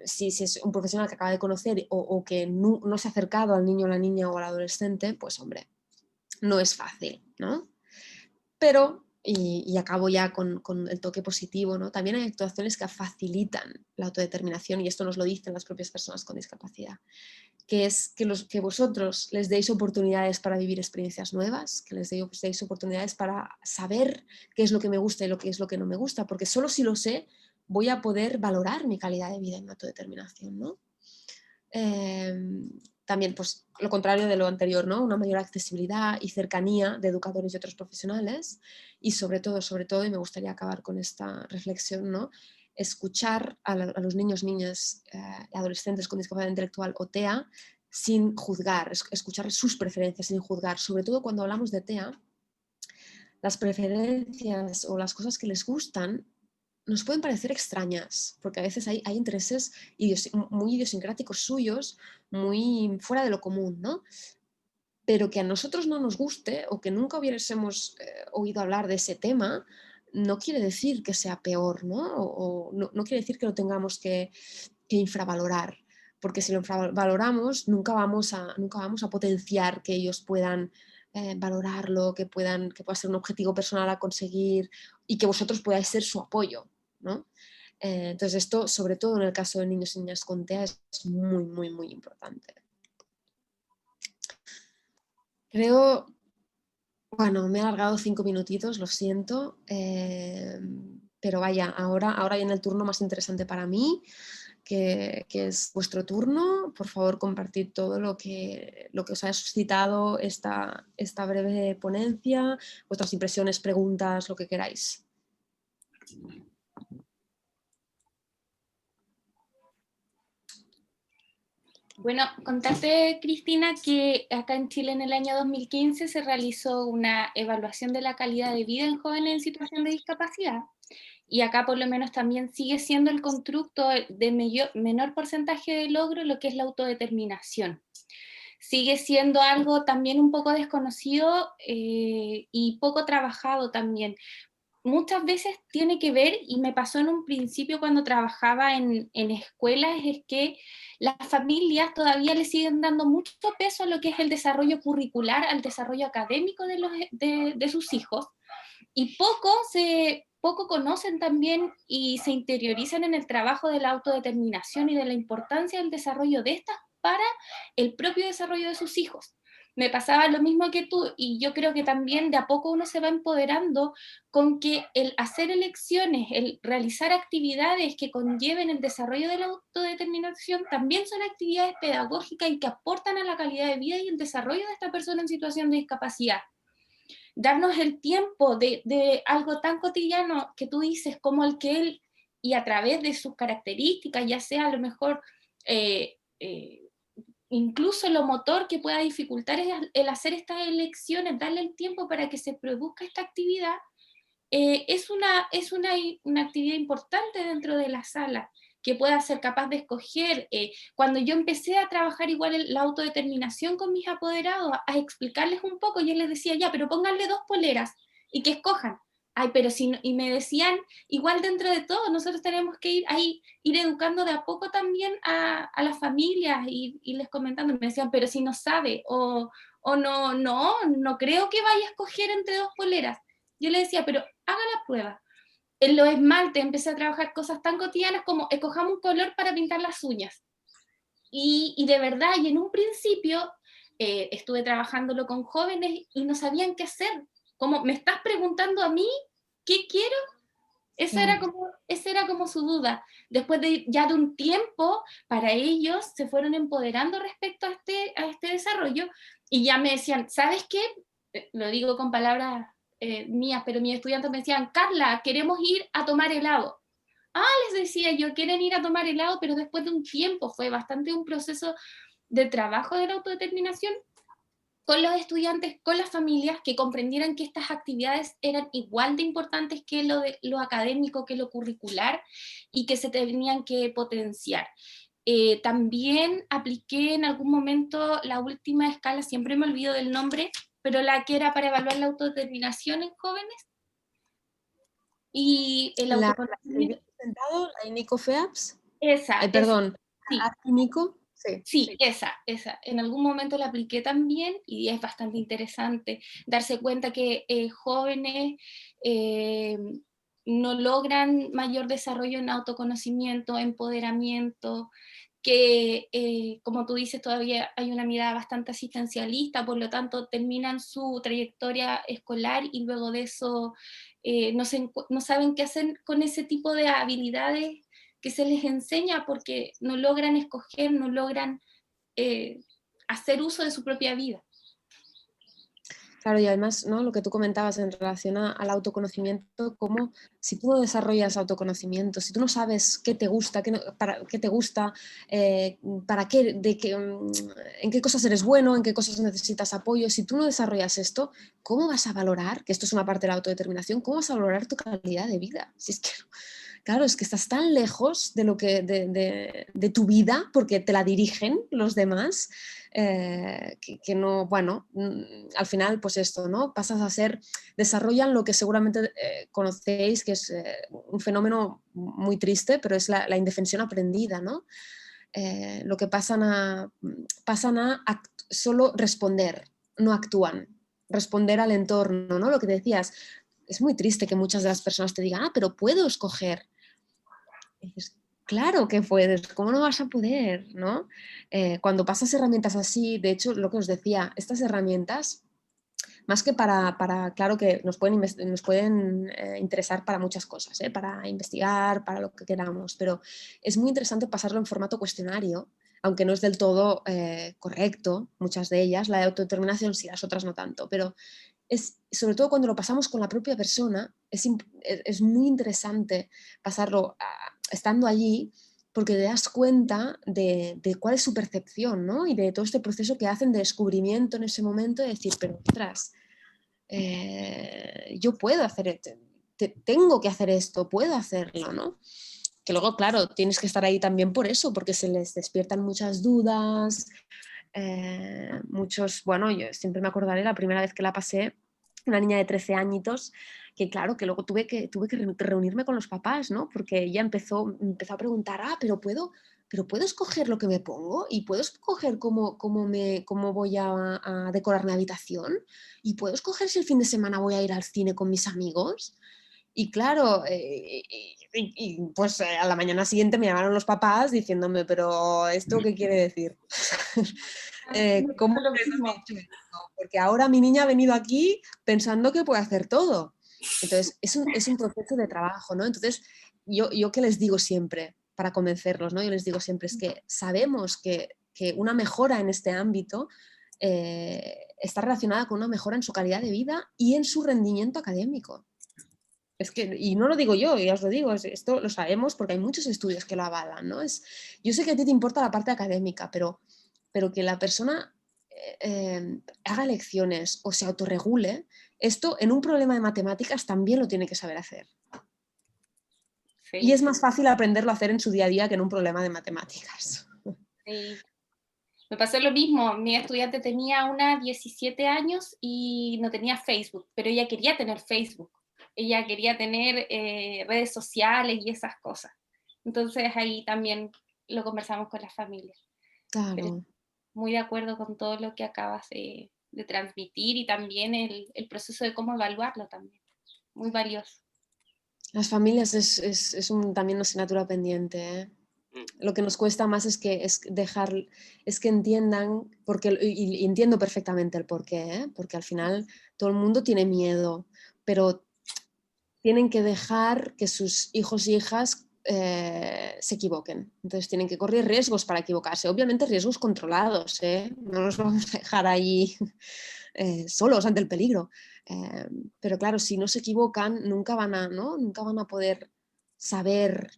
si es un profesional que acaba de conocer o que no se ha acercado al niño, a la niña o al adolescente, pues hombre, no es fácil, ¿no? Pero, y acabo ya con el toque positivo, ¿no? También hay actuaciones que facilitan la autodeterminación, y esto nos lo dicen las propias personas con discapacidad, que es que vosotros les deis oportunidades para vivir experiencias nuevas, que les deis oportunidades para saber qué es lo que me gusta y qué es lo que no me gusta, porque solo si lo sé voy a poder valorar mi calidad de vida en autodeterminación, ¿no? También, pues, lo contrario de lo anterior, ¿no? Una mayor accesibilidad y cercanía de educadores y otros profesionales, y sobre todo, y me gustaría acabar con esta reflexión, ¿no? Escuchar a los niños, niñas y adolescentes con discapacidad intelectual o TEA sin juzgar, escuchar sus preferencias sin juzgar, sobre todo cuando hablamos de TEA, las preferencias o las cosas que les gustan nos pueden parecer extrañas, porque a veces hay intereses muy idiosincráticos suyos, muy fuera de lo común, ¿no? Pero que a nosotros no nos guste o que nunca hubiésemos oído hablar de ese tema, no quiere decir que sea peor, ¿no? O no quiere decir que lo tengamos que infravalorar, porque si lo infravaloramos nunca vamos a potenciar que ellos puedan valorarlo, que pueda ser un objetivo personal a conseguir y que vosotros podáis ser su apoyo, ¿no? Entonces esto, sobre todo en el caso de niños y niñas con TEA, es muy, muy, muy importante. Creo, bueno, me he alargado 5 minutitos, lo siento, pero vaya, ahora viene el turno más interesante para mí, que es vuestro turno. Por favor, compartid todo lo que os haya suscitado esta breve ponencia, vuestras impresiones, preguntas, lo que queráis. Bueno, contarte, Cristina, que acá en Chile en el año 2015 se realizó una evaluación de la calidad de vida en jóvenes en situación de discapacidad. Y acá por lo menos también sigue siendo el constructo de menor porcentaje de logro lo que es la autodeterminación. Sigue siendo algo también un poco desconocido y poco trabajado también. muchas veces tiene que ver, y me pasó en un principio cuando trabajaba en escuelas, es que las familias todavía le siguen dando mucho peso a lo que es el desarrollo curricular, al desarrollo académico de sus hijos, y poco conocen también y se interiorizan en el trabajo de la autodeterminación y de la importancia del desarrollo de estas para el propio desarrollo de sus hijos. Me pasaba lo mismo que tú, y yo creo que también de a poco uno se va empoderando con que el hacer elecciones, el realizar actividades que conlleven el desarrollo de la autodeterminación, también son actividades pedagógicas y que aportan a la calidad de vida y el desarrollo de esta persona en situación de discapacidad. Darnos el tiempo de algo tan cotidiano que tú dices, como el que él, y a través de sus características, ya sea a lo mejor eh, eh, incluso lo motor que pueda dificultar el hacer estas elecciones, darle el tiempo para que se produzca esta actividad, una actividad importante dentro de la sala, que pueda ser capaz de escoger. Cuando yo empecé a trabajar igual la autodeterminación con mis apoderados, a explicarles un poco, yo les decía, ya, pero pónganle 2 poleras y que escojan. Ay, pero si no, y me decían, igual dentro de todo, nosotros tenemos que ir educando de a poco también a las familias, y les comentando, me decían, pero si no sabe, o no creo que vaya a escoger entre 2 poleras. Yo le decía, pero haga la prueba. En los esmaltes empecé a trabajar cosas tan cotidianas como escojamos un color para pintar las uñas. Y de verdad, y en un principio estuve trabajándolo con jóvenes y no sabían qué hacer. Como, ¿me estás preguntando a mí qué quiero? Esa era como su duda. Después ya de un tiempo, para ellos se fueron empoderando respecto a este desarrollo, y ya me decían, ¿sabes qué? Lo digo con palabras mías, pero mis estudiantes me decían, Carla, queremos ir a tomar helado. Ah, les decía yo, quieren ir a tomar helado, pero después de un tiempo, fue bastante un proceso de trabajo de la autodeterminación con los estudiantes, con las familias, que comprendieran que estas actividades eran igual de importantes que lo académico, que lo curricular, y que se tenían que potenciar. También apliqué en algún momento la última escala, siempre me olvido del nombre, pero la que era para evaluar la autodeterminación en jóvenes y el La autoconocimiento. la Nico Feaps. Esa, Ay, perdón. sí. Nico. Sí. Sí, esa. En algún momento la apliqué también y es bastante interesante darse cuenta que jóvenes eh, no logran mayor desarrollo en autoconocimiento, empoderamiento, que como tú dices todavía hay una mirada bastante asistencialista, por lo tanto terminan su trayectoria escolar y luego de eso no saben qué hacer con ese tipo de habilidades que se les enseña, porque no logran escoger, no logran hacer uso de su propia vida. Claro, y además, ¿no? Lo que tú comentabas en relación al autoconocimiento, como si tú no desarrollas autoconocimiento, si tú no sabes qué te gusta, qué te gusta, para qué, en qué cosas eres bueno, en qué cosas necesitas apoyo, si tú no desarrollas esto, ¿cómo vas a valorar, que esto es una parte de la autodeterminación, cómo vas a valorar tu calidad de vida? Si es que, claro, es que estás tan lejos de, de tu vida, porque te la dirigen los demás, que no, bueno, al final pues esto, ¿no? Pasas a ser, desarrollan lo que seguramente conocéis, que es un fenómeno muy triste, pero es la indefensión aprendida, ¿no? Lo que pasan a solo responder, no actúan, responder al entorno, ¿no? Lo que decías, es muy triste que muchas de las personas te digan, ah, pero puedo escoger. Y dices, claro que puedes, ¿cómo no vas a poder? ¿No? Cuando pasas herramientas así, de hecho, lo que os decía, estas herramientas, más que para claro que nos pueden interesar para muchas cosas, para investigar, para lo que queramos, pero es muy interesante pasarlo en formato cuestionario, aunque no es del todo correcto, muchas de ellas, la de autodeterminación sí, las otras no tanto, pero es, sobre todo cuando lo pasamos con la propia persona, es muy interesante pasarlo estando allí, porque te das cuenta de cuál es su percepción, ¿no? Y de todo este proceso que hacen de descubrimiento en ese momento, de decir, pero ostras, yo puedo hacer, tengo que hacer esto, puedo hacerlo, ¿no? Que luego, claro, tienes que estar ahí también por eso, porque se les despiertan muchas dudas, muchos, bueno, yo siempre me acordaré la primera vez que la pasé, una niña de 13 añitos que claro, que luego tuve que reunirme con los papás, ¿no? Porque ella empezó a preguntar, pero puedo escoger lo que me pongo y puedo escoger cómo voy a decorar mi habitación y puedo escoger si el fin de semana voy a ir al cine con mis amigos. Y claro, pues a la mañana siguiente me llamaron los papás diciéndome, pero ¿esto qué quiere decir? ¿Cómo Lo puedes mismo. haber hecho esto? Porque ahora mi niña ha venido aquí pensando que puede hacer todo. Entonces, es un proceso de trabajo, ¿no? Entonces, yo que les digo siempre, para convencerlos, ¿no? Yo les digo siempre, es que sabemos que una mejora en este ámbito está relacionada con una mejora en su calidad de vida y en su rendimiento académico. Es que, y no lo digo yo, ya os lo digo, esto lo sabemos porque hay muchos estudios que lo avalan, ¿no? Yo sé que a ti te importa la parte académica, pero que la persona haga lecciones o se autorregule, esto en un problema de matemáticas también lo tiene que saber hacer. Sí, Y es más fácil aprenderlo a hacer en su día a día que en un problema de matemáticas. sí. Me pasó lo mismo, mi estudiante tenía 17 años y no tenía Facebook, pero ella quería tener Facebook, ella quería tener redes sociales y esas cosas. Entonces ahí también lo conversamos con las familias. Pero Claro. muy de acuerdo con todo lo que acabas de transmitir y también el proceso de cómo evaluarlo también. Muy valioso. Las familias también una asignatura pendiente, ¿eh? Lo que nos cuesta más es que entiendan, y entiendo perfectamente el porqué, ¿eh? Porque al final todo el mundo tiene miedo, pero tienen que dejar que sus hijos y hijas se equivoquen. Entonces tienen que correr riesgos para equivocarse, obviamente riesgos controlados, ¿eh? No los vamos a dejar ahí solos ante el peligro. Pero claro, si no se equivocan, nunca van a poder saber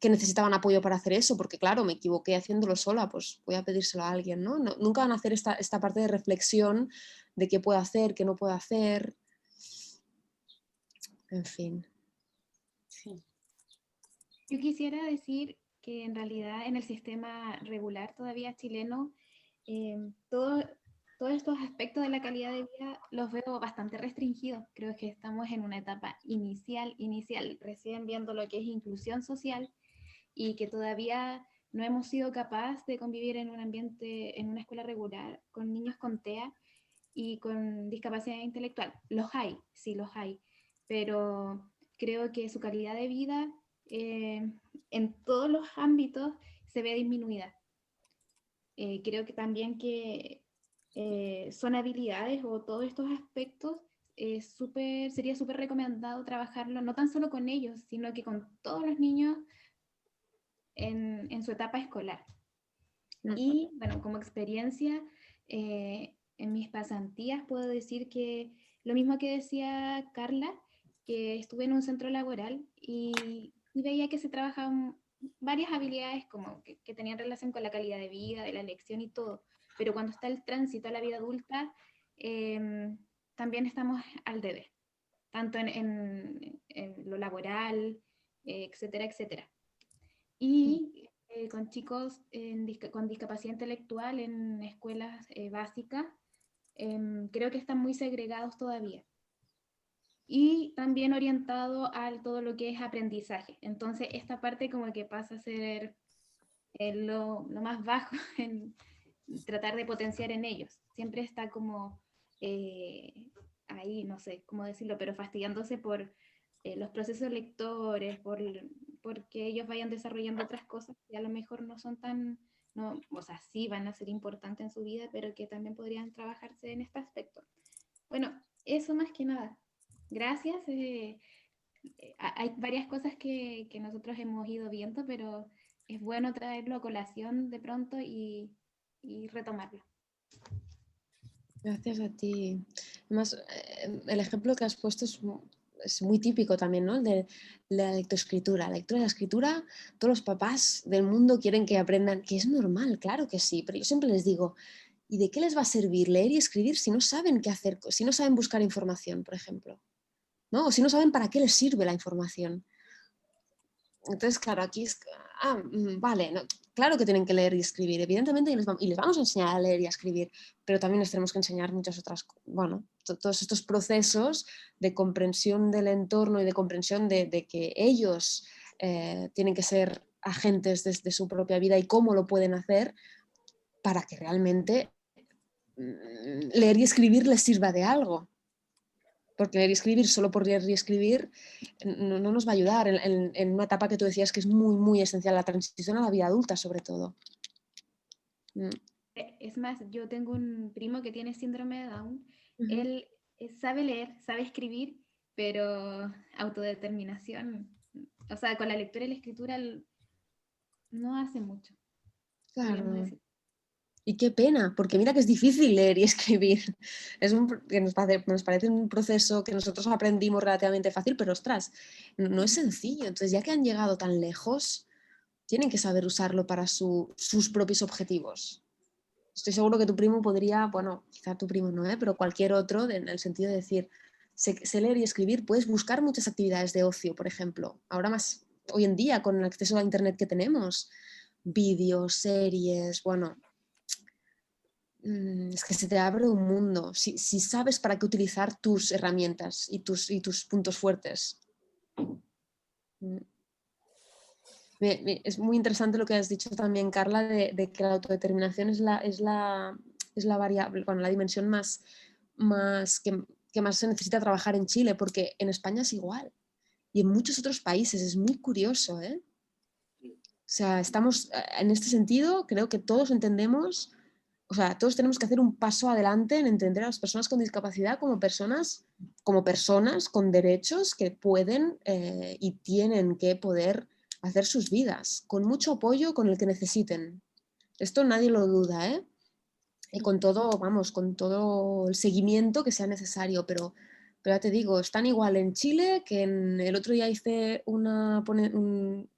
que necesitaban apoyo para hacer eso, porque claro, me equivoqué haciéndolo sola, pues voy a pedírselo a alguien, ¿no? Nunca van a hacer esta parte de reflexión de qué puedo hacer, qué no puedo hacer, en fin. Sí. Yo quisiera decir que en realidad en el sistema regular todavía chileno, todos estos aspectos de la calidad de vida los veo bastante restringidos. Creo que estamos en una etapa inicial, recién viendo lo que es inclusión social y que todavía no hemos sido capaces de convivir en un ambiente, en una escuela regular, con niños con TEA y con discapacidad intelectual. Los hay, sí los hay, pero creo que su calidad de vida en todos los ámbitos se ve disminuida. Creo que también que son habilidades o todos estos aspectos sería súper recomendado trabajarlo, no tan solo con ellos, sino que con todos los niños en su etapa escolar. Y bueno, como experiencia, en mis pasantías puedo decir que lo mismo que decía Carla, que estuve en un centro laboral y veía que se trabajaban varias habilidades como que tenían relación con la calidad de vida, de la elección y todo, pero cuando está el tránsito a la vida adulta, también estamos al debe, tanto en lo laboral, etcétera, etcétera. Y con chicos con discapacidad intelectual en escuelas básicas, creo que están muy segregados todavía. Y también orientado a todo lo que es aprendizaje. Entonces, esta parte como que pasa a ser lo más bajo en tratar de potenciar en ellos. Siempre está como ahí, no sé cómo decirlo, pero fastidiándose por los procesos lectores, porque ellos vayan desarrollando otras cosas que a lo mejor no son tan, no, o sea, sí van a ser importantes en su vida, pero que también podrían trabajarse en este aspecto. Bueno, eso más que nada. Gracias. Hay varias cosas que nosotros hemos ido viendo, pero es bueno traerlo a colación de pronto y retomarlo. Gracias a ti. Además, el ejemplo que has puesto es muy típico también, ¿no? El de la lectoescritura. La lectura y la escritura, todos los papás del mundo quieren que aprendan, que es normal, claro que sí, pero yo siempre les digo, ¿y de qué les va a servir leer y escribir si no saben qué hacer, si no saben buscar información, por ejemplo? ¿No? O si no saben para qué les sirve la información. Entonces, claro, aquí es... vale, no, claro que tienen que leer y escribir, evidentemente, y les vamos a enseñar a leer y a escribir, pero también les tenemos que enseñar muchas otras cosas. Bueno, todos estos procesos de comprensión del entorno y de comprensión de que ellos tienen que ser agentes de su propia vida y cómo lo pueden hacer para que realmente leer y escribir les sirva de algo. Porque leer y escribir solo por leer y escribir no nos va a ayudar en una etapa que tú decías que es muy, muy esencial, la transición a la vida adulta sobre todo. Es más, yo tengo un primo que tiene síndrome de Down. Uh-huh. Él sabe leer, sabe escribir, pero autodeterminación, o sea, con la lectura y la escritura no hace mucho. Claro. Y qué pena, porque mira que es difícil leer y escribir. Que nos parece un proceso que nosotros aprendimos relativamente fácil, pero ostras, no es sencillo. Entonces, ya que han llegado tan lejos, tienen que saber usarlo para sus propios objetivos. Estoy seguro que tu primo podría, bueno, quizá tu primo no, pero cualquier otro, en el sentido de decir, sé leer y escribir, puedes buscar muchas actividades de ocio, por ejemplo. Ahora más, hoy en día, con el acceso a Internet que tenemos, vídeos, series, bueno, es que se te abre un mundo. Si sabes para qué utilizar tus herramientas y tus puntos fuertes. Es muy interesante lo que has dicho también, Carla, de que la autodeterminación es la variable, bueno, la dimensión más que más se necesita trabajar en Chile, porque en España es igual. Y en muchos otros países es muy curioso, ¿eh? O sea, estamos, en este sentido, creo que todos entendemos, o sea, todos tenemos que hacer un paso adelante en entender a las personas con discapacidad como personas con derechos que pueden y tienen que poder hacer sus vidas, con mucho apoyo, con el que necesiten. Esto nadie lo duda, ¿eh? Y con todo, vamos, con todo el seguimiento que sea necesario, pero ya te digo, están igual en Chile que el otro día hice un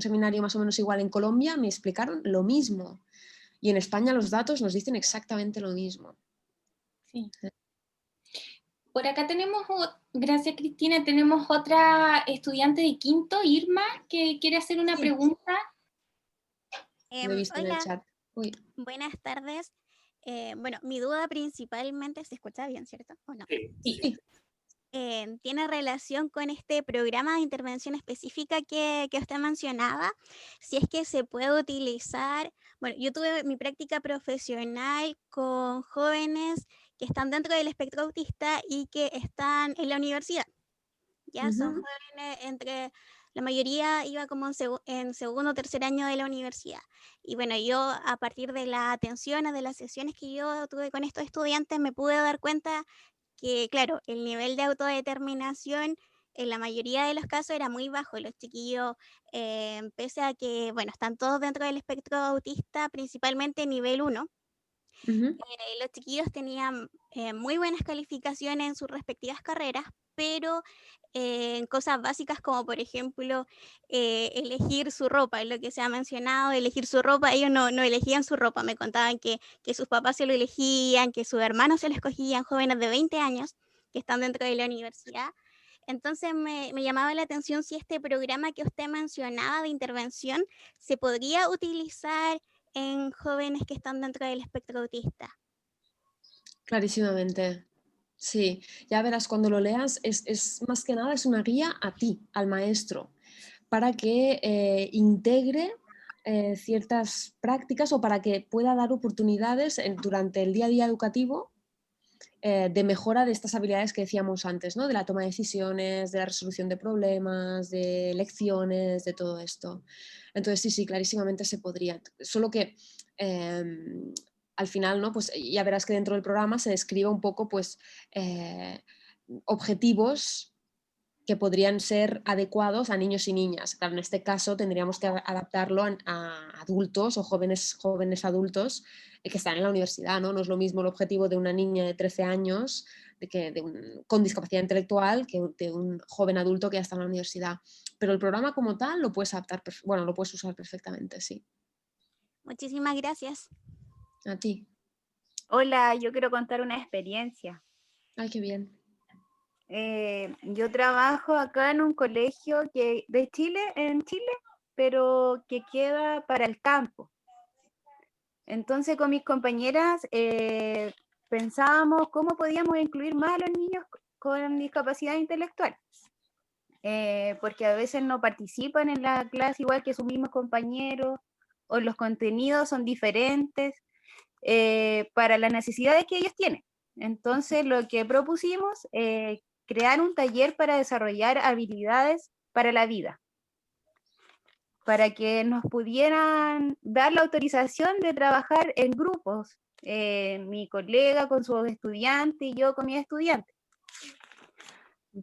seminario más o menos igual en Colombia, me explicaron lo mismo. Y en España los datos nos dicen exactamente lo mismo. Sí. Por acá tenemos, gracias Cristina, tenemos otra estudiante de quinto, Irma, que quiere hacer una pregunta. Lo he visto en el Hola, chat. Uy. buenas tardes. Bueno, mi duda principalmente, ¿se escucha bien, cierto? ¿O no? Sí. Tiene relación con este programa de intervención específica que usted mencionaba, si es que se puede utilizar. Bueno, yo tuve mi práctica profesional con jóvenes que están dentro del espectro autista y que están en la universidad. Ya son jóvenes la mayoría iba como en segundo o tercer año de la universidad. Y bueno, yo a partir de la atención, de las sesiones que yo tuve con estos estudiantes, me pude dar cuenta que, claro, el nivel de autodeterminación en la mayoría de los casos era muy bajo. Los chiquillos, pese a que, bueno, están todos dentro del espectro autista, principalmente nivel 1, los chiquillos tenían muy buenas calificaciones en sus respectivas carreras, pero en cosas básicas como por ejemplo elegir su ropa, es lo que se ha mencionado, elegir su ropa, ellos no elegían su ropa, me contaban que sus papás se lo elegían, que sus hermanos se lo escogían, jóvenes de 20 años que están dentro de la universidad. Entonces me llamaba la atención si este programa que usted mencionaba de intervención se podría utilizar en jóvenes que están dentro del espectro autista. Clarísimamente. Sí, ya verás, cuando lo leas, es más que nada es una guía a ti, al maestro, para que integre ciertas prácticas o para que pueda dar oportunidades durante el día a día educativo de mejora de estas habilidades que decíamos antes, ¿no? De la toma de decisiones, de la resolución de problemas, de lecciones, de todo esto. Entonces, sí, clarísimamente se podría. Solo que al final, ¿no? Pues ya verás que dentro del programa se describe un poco pues, objetivos que podrían ser adecuados a niños y niñas. Claro, en este caso tendríamos que adaptarlo a adultos o jóvenes adultos que están en la universidad, ¿no? No es lo mismo el objetivo de una niña de 13 años con discapacidad intelectual que de un joven adulto que ya está en la universidad. Pero el programa como tal lo puedes adaptar, lo puedes usar perfectamente, sí. Muchísimas gracias. A ti. Hola, yo quiero contar una experiencia. Ay, qué bien. Yo trabajo acá en un colegio en Chile, pero que queda para el campo. Entonces con mis compañeras pensábamos cómo podíamos incluir más a los niños con discapacidad intelectual. Porque a veces no participan en la clase igual que sus mismos compañeros, o los contenidos son diferentes para las necesidades que ellos tienen. Entonces lo que propusimos, crear un taller para desarrollar habilidades para la vida, para que nos pudieran dar la autorización de trabajar en grupos, mi colega con sus estudiantes y yo con mis estudiantes.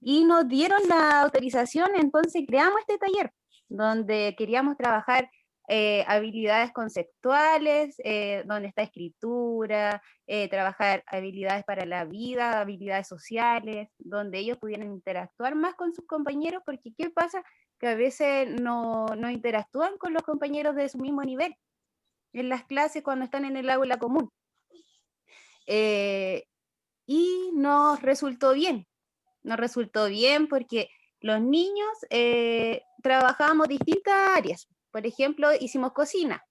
Y nos dieron la autorización, entonces creamos este taller, donde queríamos trabajar habilidades conceptuales, donde está escritura, trabajar habilidades para la vida, habilidades sociales, donde ellos pudieran interactuar más con sus compañeros, porque ¿qué pasa? Que a veces no interactúan con los compañeros de su mismo nivel en las clases cuando están en el aula común. Y nos resultó bien porque los niños trabajábamos distintas áreas. Por ejemplo, hicimos cocina.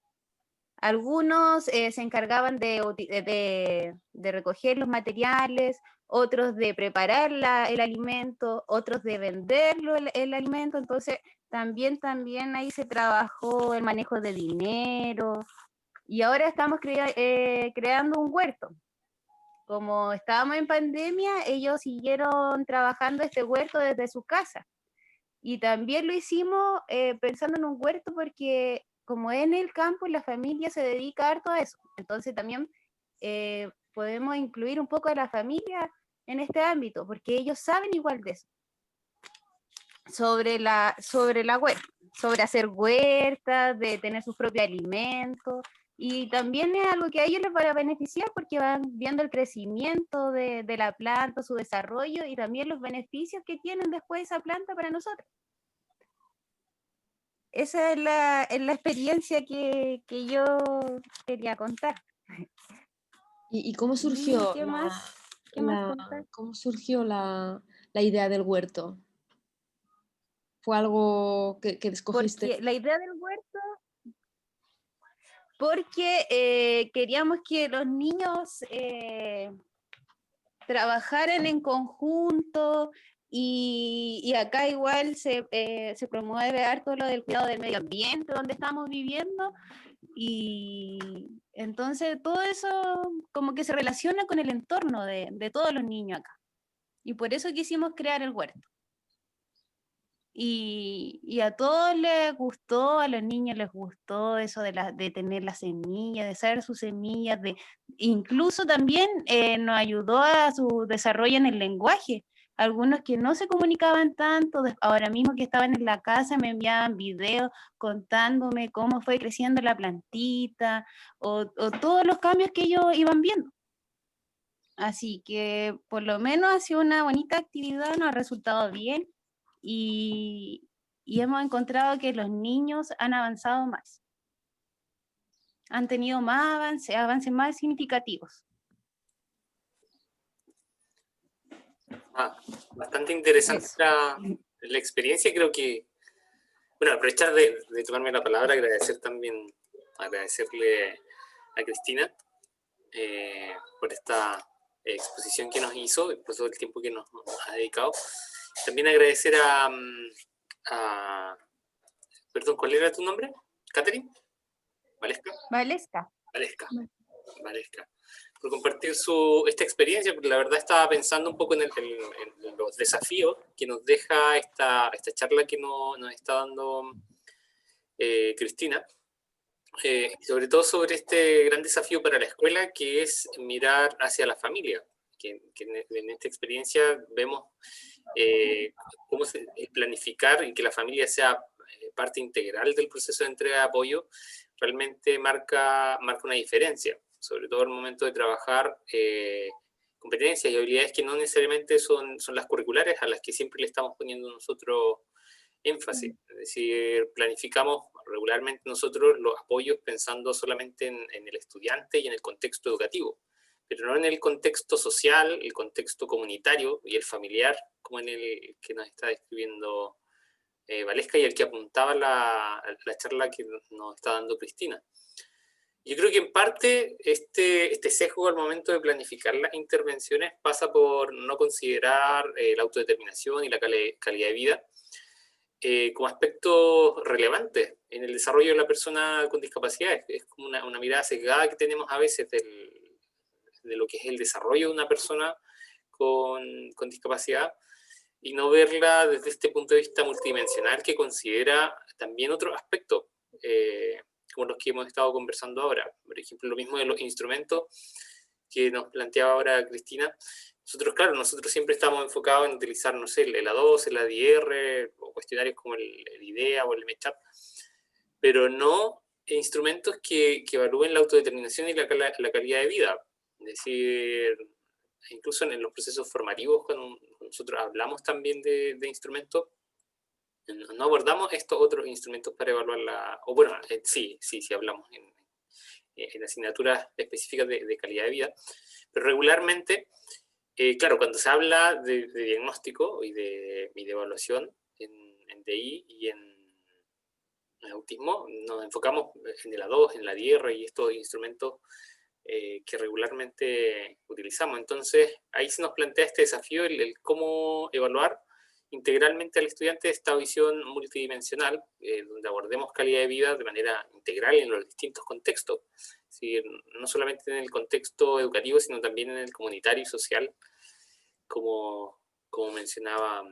Algunos se encargaban de recoger los materiales, otros de preparar el alimento, otros de venderlo el alimento. Entonces también ahí se trabajó el manejo de dinero. Y ahora estamos creando un huerto. Como estábamos en pandemia, ellos siguieron trabajando este huerto desde su casa. Y también lo hicimos pensando en un huerto porque como en el campo la familia se dedica harto a eso. Entonces también podemos incluir un poco a la familia en este ámbito, porque ellos saben igual de eso. Sobre la huerta, sobre hacer huertas, de tener sus propios alimentos. Y también es algo que a ellos les va a beneficiar porque van viendo el crecimiento de la planta, su desarrollo y también los beneficios que tienen después esa planta para nosotros. Esa es la experiencia que yo quería contar. ¿Y cómo surgió, ¿Qué más? ¿Qué más contar? cómo surgió la idea del huerto? ¿Fue algo que escogiste? Porque la idea del huerto, porque queríamos que los niños trabajaran en conjunto y acá igual se promueve harto lo del cuidado del medio ambiente donde estamos viviendo y entonces todo eso como que se relaciona con el entorno de todos los niños acá y por eso quisimos crear el huerto. Y a todos les gustó, a los niños les gustó eso de tener las semillas, de saber sus semillas, incluso también nos ayudó a su desarrollo en el lenguaje. Algunos que no se comunicaban tanto, ahora mismo que estaban en la casa me enviaban videos contándome cómo fue creciendo la plantita o todos los cambios que ellos iban viendo. Así que por lo menos ha sido una bonita actividad, nos ha resultado bien. Y hemos encontrado que los niños han avanzado más, han tenido más avances más significativos. Bastante interesante la experiencia. Creo que, bueno, aprovechar de tomarme la palabra, agradecerle a Cristina por esta exposición que nos hizo, por todo el tiempo que nos ha dedicado. También agradecer perdón, ¿cuál era tu nombre? ¿Catherine? ¿Valesca? Valesca. Por compartir esta experiencia, porque la verdad estaba pensando un poco en los desafíos que nos deja esta charla que nos está dando Cristina. Sobre todo sobre este gran desafío para la escuela, que es mirar hacia la familia. Que en esta experiencia vemos cómo planificar y que la familia sea parte integral del proceso de entrega de apoyo realmente marca una diferencia, sobre todo al momento de trabajar competencias y habilidades que no necesariamente son las curriculares a las que siempre le estamos poniendo nosotros énfasis. Es decir, planificamos regularmente nosotros los apoyos pensando solamente en el estudiante y en el contexto educativo, pero no en el contexto social, el contexto comunitario y el familiar, como en el que nos está describiendo Valesca y el que apuntaba la charla que nos está dando Cristina. Yo creo que en parte este sesgo al momento de planificar las intervenciones pasa por no considerar la autodeterminación y la calidad de vida como aspectos relevantes en el desarrollo de la persona con discapacidad. Es como una mirada sesgada que tenemos a veces de lo que es el desarrollo de una persona con discapacidad, y no verla desde este punto de vista multidimensional que considera también otros aspectos, como los que hemos estado conversando ahora. Por ejemplo, lo mismo de los instrumentos que nos planteaba ahora Cristina. Nosotros siempre estamos enfocados en utilizar, no sé, el A2, el ADR, o cuestionarios como el IDEA o el MECHAP, pero no instrumentos que evalúen la autodeterminación y la calidad de vida. Es decir, incluso en los procesos formativos, cuando nosotros hablamos también de instrumentos, no abordamos estos otros instrumentos para evaluar o bueno, sí hablamos en asignaturas específicas de calidad de vida, pero regularmente, claro, cuando se habla de diagnóstico y de evaluación en DI y en autismo, nos enfocamos en el A2, en la ADR y estos instrumentos que regularmente utilizamos. Entonces, ahí se nos plantea este desafío, el cómo evaluar integralmente al estudiante esta visión multidimensional, donde abordemos calidad de vida de manera integral en los distintos contextos. Es decir, no solamente en el contexto educativo, sino también en el comunitario y social, como mencionaba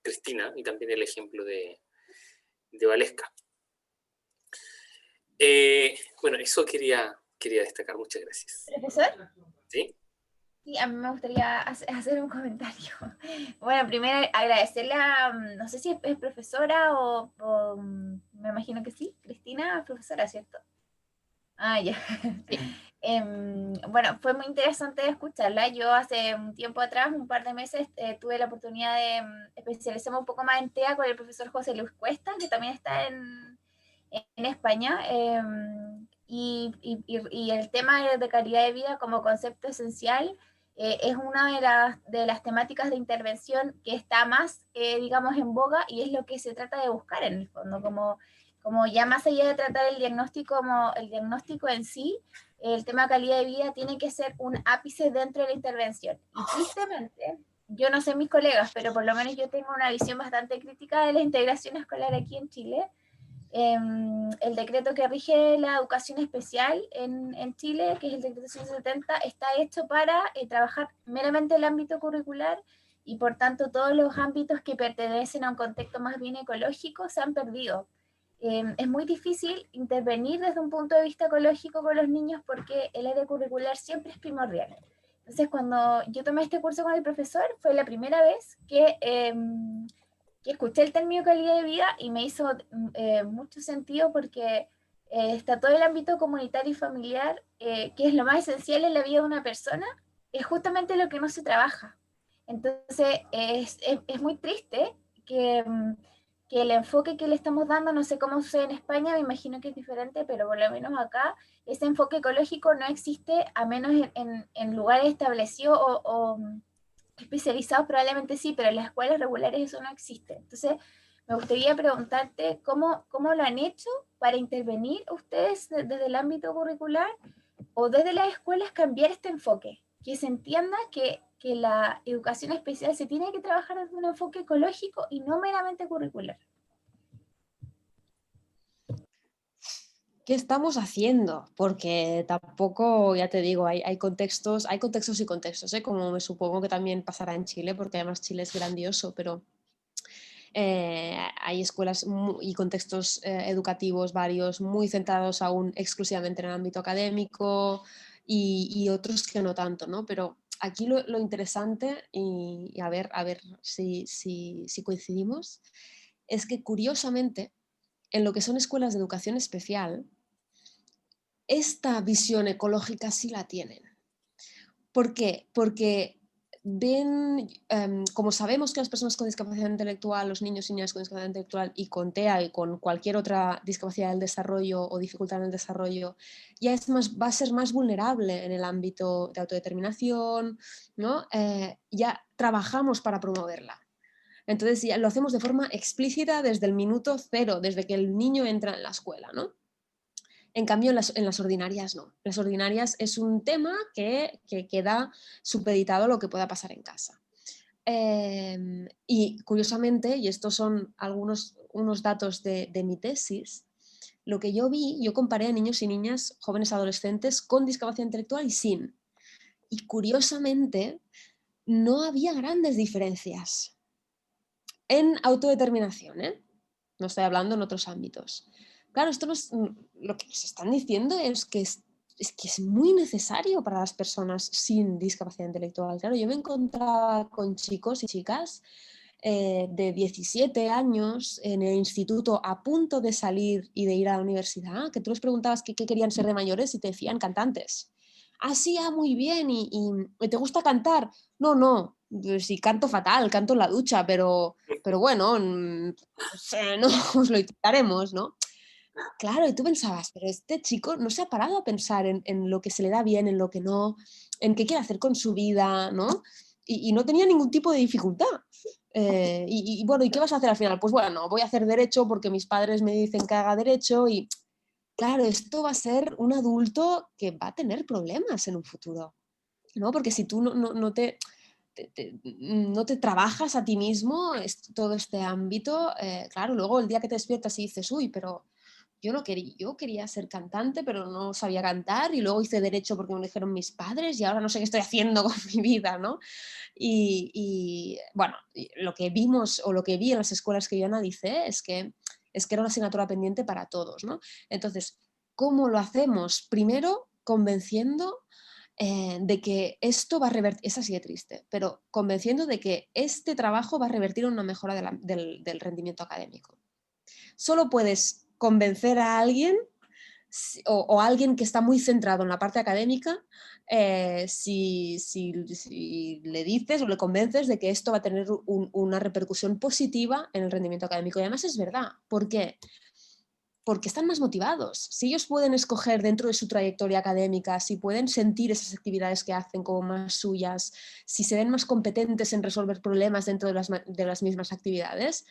Cristina, y también el ejemplo de Valesca. Bueno, eso quería destacar. Muchas gracias. ¿Profesor? ¿Sí? Sí, a mí me gustaría hacer un comentario. Bueno, primero agradecerle a, no sé si es profesora o me imagino que sí, Cristina, profesora, ¿cierto? Ah, ya. Sí. Bueno, fue muy interesante escucharla. Yo hace un tiempo atrás, un par de meses, tuve la oportunidad de especializarme un poco más en TEA con el profesor José Luis Cuesta, que también está en España. Y el tema de calidad de vida como concepto esencial es una de las temáticas de intervención que está más, digamos, en boga, y es lo que se trata de buscar en el fondo, como ya más allá de tratar el diagnóstico como el diagnóstico en sí, el tema calidad de vida tiene que ser un ápice dentro de la intervención. Y tristemente, yo no sé mis colegas, pero por lo menos yo tengo una visión bastante crítica de la integración escolar aquí en Chile. El decreto que rige la educación especial en Chile, que es el decreto 170, está hecho para trabajar meramente el ámbito curricular, y por tanto todos los ámbitos que pertenecen a un contexto más bien ecológico se han perdido. Es muy difícil intervenir desde un punto de vista ecológico con los niños porque el área curricular siempre es primordial. Entonces, cuando yo tomé este curso con el profesor, fue la primera vez que escuché el término calidad de vida, y me hizo mucho sentido porque está todo el ámbito comunitario y familiar, que es lo más esencial en la vida de una persona, es justamente lo que no se trabaja. Entonces, es muy triste que el enfoque que le estamos dando, no sé cómo sucede en España, me imagino que es diferente, pero por lo menos acá, ese enfoque ecológico no existe, a menos en lugares establecidos o especializados probablemente sí, pero en las escuelas regulares eso no existe. Entonces, me gustaría preguntarte cómo lo han hecho para intervenir ustedes desde el ámbito curricular o desde las escuelas, cambiar este enfoque, que se entienda que la educación especial se tiene que trabajar desde un enfoque ecológico y no meramente curricular. ¿Qué estamos haciendo? Porque tampoco, ya te digo, hay contextos y contextos, como me supongo que también pasará en Chile, porque además Chile es grandioso, pero hay escuelas y contextos educativos varios muy centrados aún exclusivamente en el ámbito académico y otros que no tanto, ¿no? Pero aquí lo interesante, y a ver si coincidimos, es que curiosamente en lo que son escuelas de educación especial, esta visión ecológica sí la tienen. ¿Por qué? Porque ven, como sabemos que las personas con discapacidad intelectual, los niños y niñas con discapacidad intelectual, y con TEA y con cualquier otra discapacidad del desarrollo o dificultad en el desarrollo, ya va a ser más vulnerable en el ámbito de autodeterminación, ¿no? Ya trabajamos para promoverla. Entonces ya lo hacemos de forma explícita desde el minuto cero, desde que el niño entra en la escuela, ¿no? En cambio, en las ordinarias no. Las ordinarias es un tema que queda supeditado a lo que pueda pasar en casa. Y curiosamente, y estos son unos datos de mi tesis, lo que yo vi, yo comparé a niños y niñas, jóvenes adolescentes con discapacidad intelectual y sin. Y curiosamente, no había grandes diferencias en autodeterminación, ¿eh? No estoy hablando en otros ámbitos. Claro, lo que nos están diciendo es que es muy necesario para las personas sin discapacidad intelectual. Claro, yo me encontraba con chicos y chicas de 17 años en el instituto a punto de salir y de ir a la universidad, que tú les preguntabas qué querían ser de mayores y te decían cantantes. Ah, sí, muy bien, ¿y te gusta cantar? No, sí, canto fatal, canto en la ducha, pero bueno, no os lo intentaremos, ¿no? Claro, y tú pensabas, pero este chico no se ha parado a pensar en lo que se le da bien, en lo que no, en qué quiere hacer con su vida, ¿no? Y no tenía ningún tipo de dificultad. Bueno, ¿y qué vas a hacer al final? Pues bueno, voy a hacer derecho porque mis padres me dicen que haga derecho y claro, esto va a ser un adulto que va a tener problemas en un futuro, ¿no? Porque si tú no te trabajas a ti mismo todo este ámbito, claro, luego el día que te despiertas y dices, uy, pero yo quería ser cantante, pero no sabía cantar y luego hice derecho porque me lo dijeron mis padres y ahora no sé qué estoy haciendo con mi vida, ¿no? Bueno, lo que vimos o lo que vi en las escuelas que yo analicé es que era una asignatura pendiente para todos, ¿no? Entonces, ¿cómo lo hacemos? Primero, convenciendo de que esto va a revertir, es así de triste, pero convenciendo de que este trabajo va a revertir en una mejora del rendimiento académico. Solo puedes convencer a alguien o alguien que está muy centrado en la parte académica, si le dices o le convences de que esto va a tener una repercusión positiva en el rendimiento académico. Y además es verdad. ¿Por qué? Porque están más motivados. Si ellos pueden escoger dentro de su trayectoria académica, si pueden sentir esas actividades que hacen como más suyas, si se ven más competentes en resolver problemas dentro de las mismas actividades,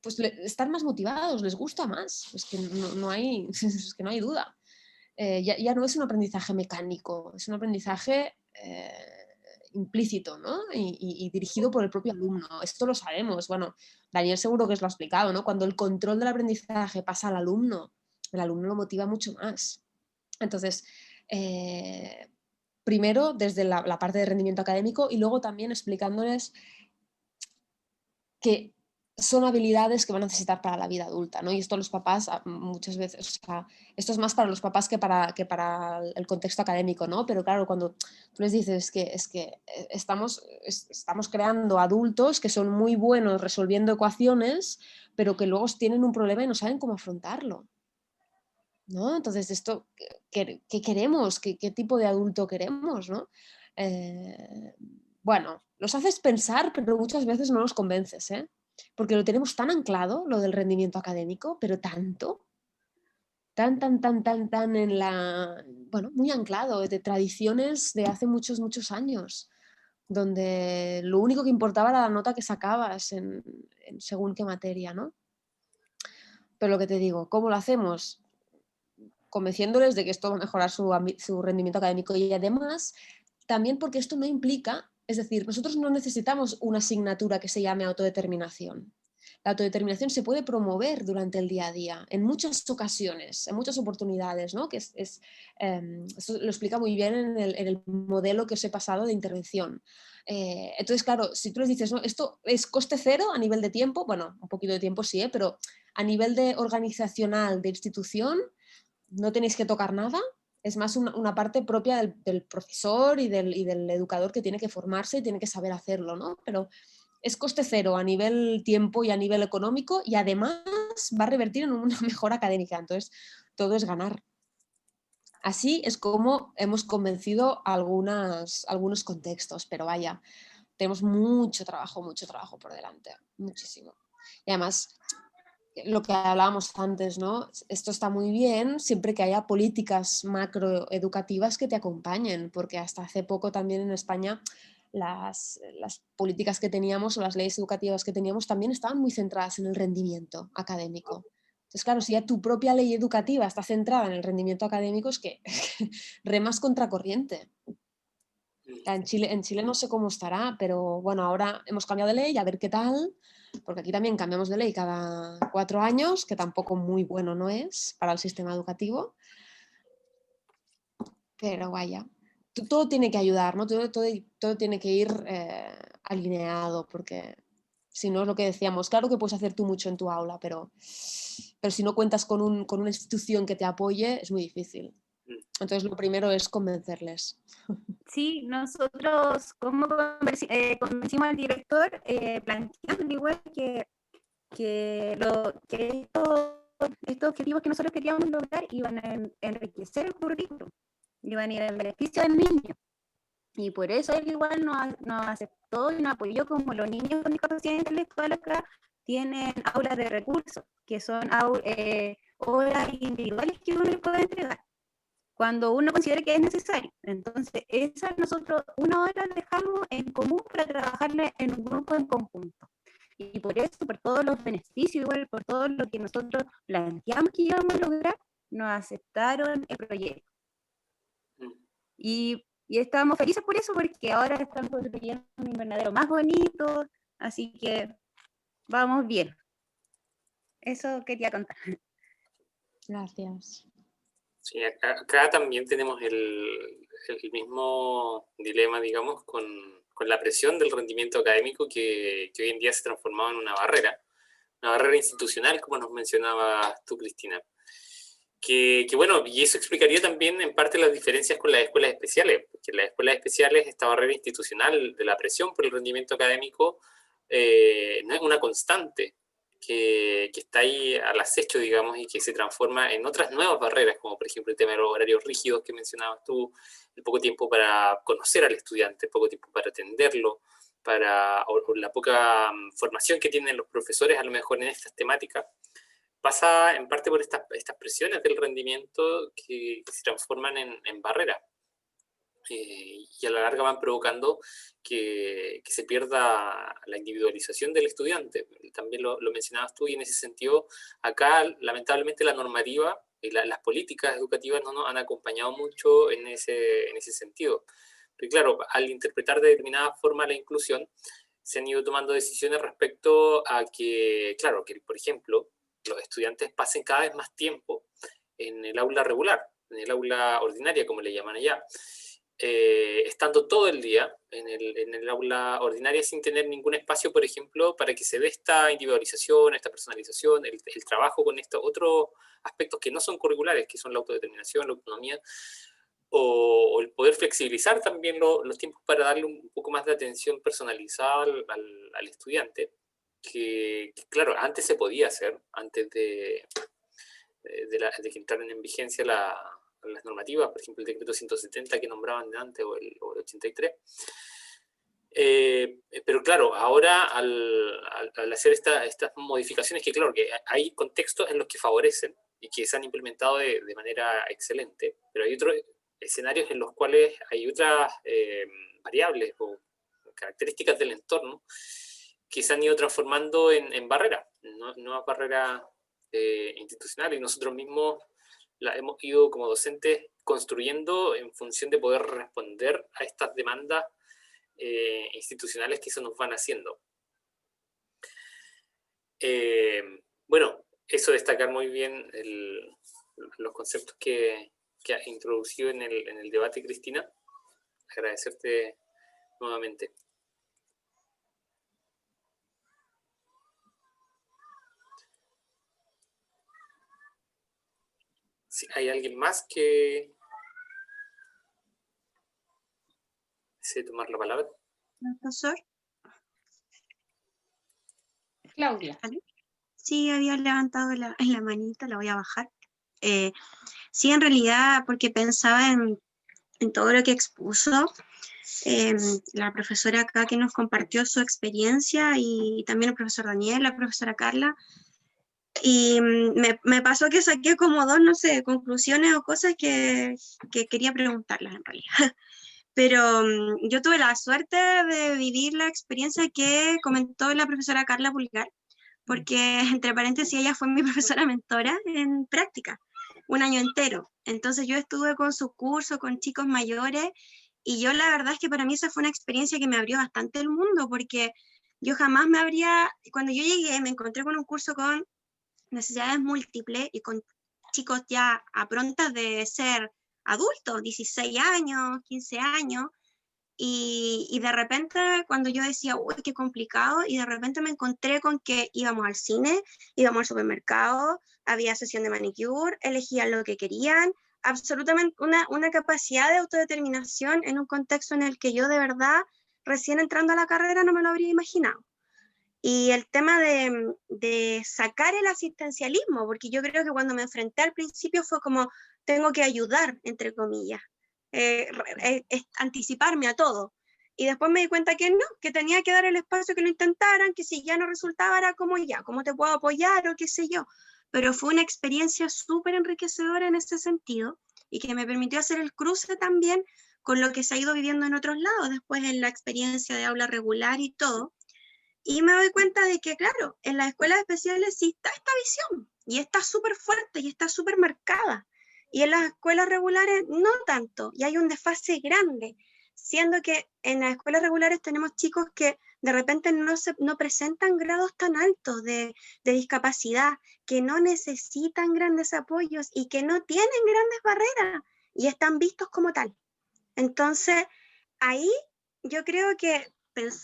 pues están más motivados, les gusta más. Es que no hay, es que no hay duda. Ya no es un aprendizaje mecánico, es un aprendizaje implícito, ¿no? Y dirigido por el propio alumno. Esto lo sabemos. Bueno, Daniel seguro que os lo ha explicado, ¿no? Cuando el control del aprendizaje pasa al alumno, el alumno lo motiva mucho más. Entonces, primero desde la parte de rendimiento académico y luego también explicándoles que son habilidades que van a necesitar para la vida adulta, ¿no? Y esto los papás muchas veces, o sea, esto es más para los papás que para el contexto académico, ¿no? Pero claro, cuando tú les dices que estamos creando adultos que son muy buenos resolviendo ecuaciones, pero que luego tienen un problema y no saben cómo afrontarlo, ¿no? Entonces, esto, ¿qué queremos? ¿Qué tipo de adulto queremos, ¿no? Bueno, los haces pensar, pero muchas veces no los convences, ¿eh? Porque lo tenemos tan anclado, lo del rendimiento académico, pero tanto, tan en bueno, muy anclado, de tradiciones de hace muchos, muchos años, donde lo único que importaba era la nota que sacabas en según qué materia, ¿no? Pero lo que te digo, ¿cómo lo hacemos? Convenciéndoles de que esto va a mejorar su rendimiento académico y además también porque esto no implica, es decir, nosotros no necesitamos una asignatura que se llame autodeterminación. La autodeterminación se puede promover durante el día a día, en muchas ocasiones, en muchas oportunidades, ¿no? Que esto lo explica muy bien en el modelo que os he pasado de intervención. Entonces, claro, si tú les dices, no, esto es coste cero a nivel de tiempo, bueno, un poquito de tiempo sí, pero a nivel de organizacional, de institución, no tenéis que tocar nada, es más una parte propia del profesor y del educador que tiene que formarse y tiene que saber hacerlo, ¿no? Pero es coste cero a nivel tiempo y a nivel económico y además va a revertir en una mejora académica, entonces todo es ganar. Así es como hemos convencido algunos contextos, pero vaya, tenemos mucho trabajo por delante, muchísimo. Y además, lo que hablábamos antes, ¿no? Esto está muy bien siempre que haya políticas macroeducativas que te acompañen, porque hasta hace poco también en España las políticas que teníamos o las leyes educativas que teníamos también estaban muy centradas en el rendimiento académico. Entonces, claro, si ya tu propia ley educativa está centrada en el rendimiento académico, es que remas contracorriente. En Chile no sé cómo estará, pero bueno, ahora hemos cambiado de ley, a ver qué tal, porque aquí también cambiamos de ley cada 4 años, que tampoco muy bueno no es para el sistema educativo. Pero vaya, todo tiene que ayudar, ¿no? Todo tiene que ir alineado, porque si no es lo que decíamos, claro que puedes hacer tú mucho en tu aula, pero si no cuentas con una institución que te apoye, es muy difícil. Entonces lo primero es convencerles. Sí, nosotros como convencimos al director, planteando igual que estos objetivos que nosotros queríamos lograr iban a enriquecer el currículum, iban a ir en beneficio del niño. Y por eso él igual nos aceptó y nos apoyó, como los niños con discapacidad intelectual acá tienen aulas de recursos, que son horas individuales que uno le puede entregar cuando uno considere que es necesario. Entonces, nosotros 1 hora dejamos en común para trabajarla en un grupo en conjunto. Y por eso, por todos los beneficios, igual por todo lo que nosotros planteamos que íbamos a lograr, nos aceptaron el proyecto. Y estábamos felices por eso, porque ahora están construyendo un invernadero más bonito, así que vamos bien. Eso quería contar. Gracias. Sí, acá también tenemos el mismo dilema, digamos, con la presión del rendimiento académico que hoy en día se ha transformado en una barrera institucional, como nos mencionabas tú, Cristina. Que bueno, y eso explicaría también en parte las diferencias con las escuelas especiales, porque en las escuelas especiales esta barrera institucional de la presión por el rendimiento académico no es una constante, que está ahí al acecho, digamos, y que se transforma en otras nuevas barreras, como por ejemplo el tema de los horarios rígidos que mencionabas tú, el poco tiempo para conocer al estudiante, el poco tiempo para atenderlo, o la poca formación que tienen los profesores a lo mejor en estas temáticas. Pasa en parte por estas presiones del rendimiento que se transforman en barreras. Y a la larga van provocando que se pierda la individualización del estudiante. También lo mencionabas tú, y en ese sentido, acá lamentablemente la normativa y las políticas educativas no nos han acompañado mucho en ese sentido. Porque claro, al interpretar de determinada forma la inclusión, se han ido tomando decisiones respecto a que, claro, que por ejemplo, los estudiantes pasen cada vez más tiempo en el aula regular, en el aula ordinaria, como le llaman allá. Estando todo el día en el aula ordinaria sin tener ningún espacio, por ejemplo, para que se dé esta individualización, esta personalización, el trabajo con estos otros aspectos que no son curriculares, que son la autodeterminación, la autonomía, o el poder flexibilizar también los tiempos para darle un poco más de atención personalizada al estudiante, que claro, antes se podía hacer, antes de que entraran en vigencia las normativas, por ejemplo el decreto 170 que nombraban de antes, o el 83. Pero claro, ahora al hacer estas modificaciones, que claro, que hay contextos en los que favorecen y que se han implementado de manera excelente, pero hay otros escenarios en los cuales hay otras variables o características del entorno que se han ido transformando en barreras, nuevas barreras institucionales, y nosotros mismos la hemos ido como docentes construyendo en función de poder responder a estas demandas institucionales que se nos van haciendo. Bueno, eso destacar muy bien los conceptos que has introducido en el debate, Cristina. Agradecerte nuevamente. Si hay alguien más que desee tomar la palabra. Profesor. Claudia. Sí, había levantado la manita, la voy a bajar. Sí, en realidad, porque pensaba en todo lo que expuso la profesora acá que nos compartió su experiencia, y también el profesor Daniel, la profesora Carla. Y me pasó que saqué como dos, no sé, conclusiones o cosas que quería preguntarlas en realidad. Pero yo tuve la suerte de vivir la experiencia que comentó la profesora Carla Pulgar, porque entre paréntesis ella fue mi profesora mentora en práctica, un año entero. Entonces yo estuve con su curso, con chicos mayores, y yo la verdad es que para mí esa fue una experiencia que me abrió bastante el mundo, porque yo jamás me habría, cuando yo llegué me encontré con un curso con necesidades múltiples y con chicos ya a prontas de ser adultos, 16 años, 15 años, y de repente cuando yo decía, uy, qué complicado, y de repente me encontré con que íbamos al cine, íbamos al supermercado, había sesión de manicure, elegían lo que querían, absolutamente una capacidad de autodeterminación en un contexto en el que yo de verdad, recién entrando a la carrera, no me lo habría imaginado. Y el tema de sacar el asistencialismo, porque yo creo que cuando me enfrenté al principio fue como, tengo que ayudar, entre comillas, anticiparme a todo. Y después me di cuenta que no, que tenía que dar el espacio que lo intentaran, que si ya no resultaba era como ya, ¿cómo te puedo apoyar o qué sé yo? Pero fue una experiencia súper enriquecedora en ese sentido y que me permitió hacer el cruce también con lo que se ha ido viviendo en otros lados, después en la experiencia de aula regular y todo. Y me doy cuenta de que, claro, en las escuelas especiales sí está esta visión, y está súper fuerte, y está súper marcada. Y en las escuelas regulares no tanto, y hay un desfase grande, siendo que en las escuelas regulares tenemos chicos que de repente no presentan grados tan altos de discapacidad, que no necesitan grandes apoyos y que no tienen grandes barreras, y están vistos como tal. Entonces, ahí yo creo que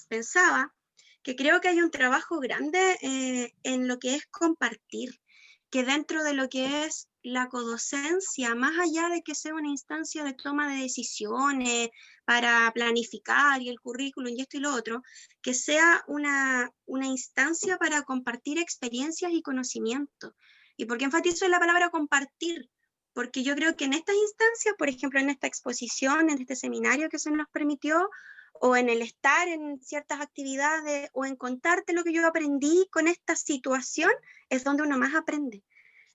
pensaba que creo que hay un trabajo grande en lo que es compartir, que dentro de lo que es la codocencia, más allá de que sea una instancia de toma de decisiones para planificar y el currículum y esto y lo otro, que sea una instancia para compartir experiencias y conocimientos. ¿Y por qué enfatizo en la palabra compartir? Porque yo creo que en estas instancias, por ejemplo, en esta exposición, en este seminario que se nos permitió, o en el estar en ciertas actividades, o en contarte lo que yo aprendí con esta situación, es donde uno más aprende.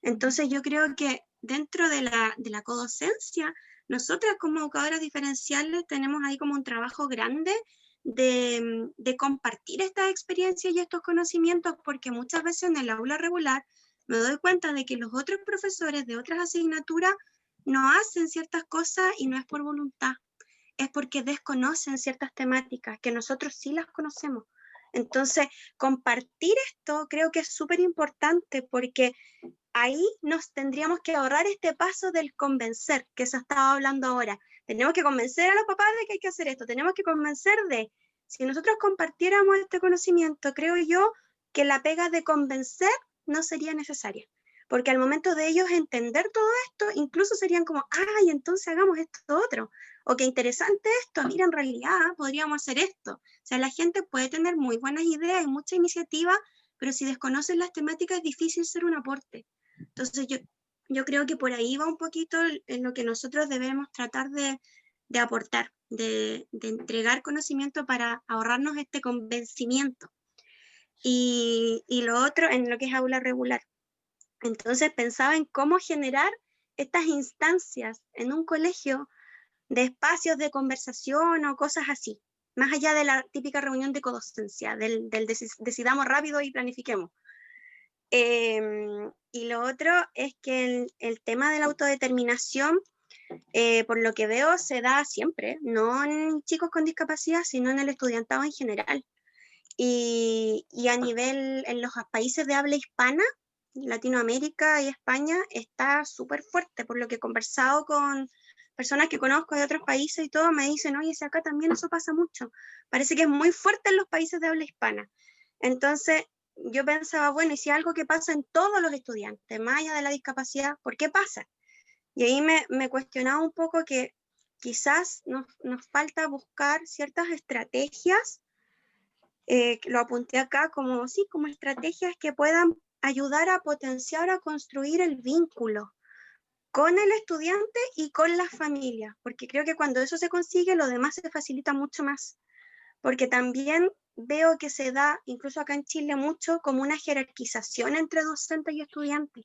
Entonces yo creo que dentro de la codocencia, nosotras como educadoras diferenciales tenemos ahí como un trabajo grande de compartir estas experiencias y estos conocimientos, porque muchas veces en el aula regular me doy cuenta de que los otros profesores de otras asignaturas no hacen ciertas cosas y no es por voluntad, es porque desconocen ciertas temáticas que nosotros sí las conocemos. Entonces, compartir esto creo que es súper importante, porque ahí nos tendríamos que ahorrar este paso del convencer, que se estaba hablando ahora. Tenemos que convencer a los papás de que hay que hacer esto, tenemos que convencer de, si nosotros compartiéramos este conocimiento, creo yo que la pega de convencer no sería necesaria, porque al momento de ellos entender todo esto, incluso serían como, ay, entonces hagamos esto otro, o qué interesante esto, mira, en realidad podríamos hacer esto. O sea, la gente puede tener muy buenas ideas y mucha iniciativa, pero si desconocen las temáticas es difícil ser un aporte. Entonces yo creo que por ahí va un poquito en lo que nosotros debemos tratar de aportar, de entregar conocimiento para ahorrarnos este convencimiento. Y lo otro en lo que es aula regular. Entonces pensaba en cómo generar estas instancias en un colegio de espacios de conversación o cosas así, más allá de la típica reunión de codocencia, del decidamos rápido y planifiquemos. Y lo otro es que el tema de la autodeterminación, por lo que veo, se da siempre, no en chicos con discapacidad, sino en el estudiantado en general. Y a nivel, en los países de habla hispana, Latinoamérica y España, está súper fuerte, por lo que he conversado con personas que conozco de otros países y todo, me dicen, oye, si acá también eso pasa mucho, parece que es muy fuerte en los países de habla hispana. Entonces, yo pensaba, bueno, y si algo que pasa en todos los estudiantes, más allá de la discapacidad, ¿por qué pasa? Y ahí me cuestionaba un poco que quizás nos falta buscar ciertas estrategias, lo apunté acá como, sí, como estrategias que puedan ayudar a potenciar, a construir el vínculo con el estudiante y con la familia, porque creo que cuando eso se consigue, lo demás se facilita mucho más, porque también veo que se da, incluso acá en Chile, mucho como una jerarquización entre docente y estudiante,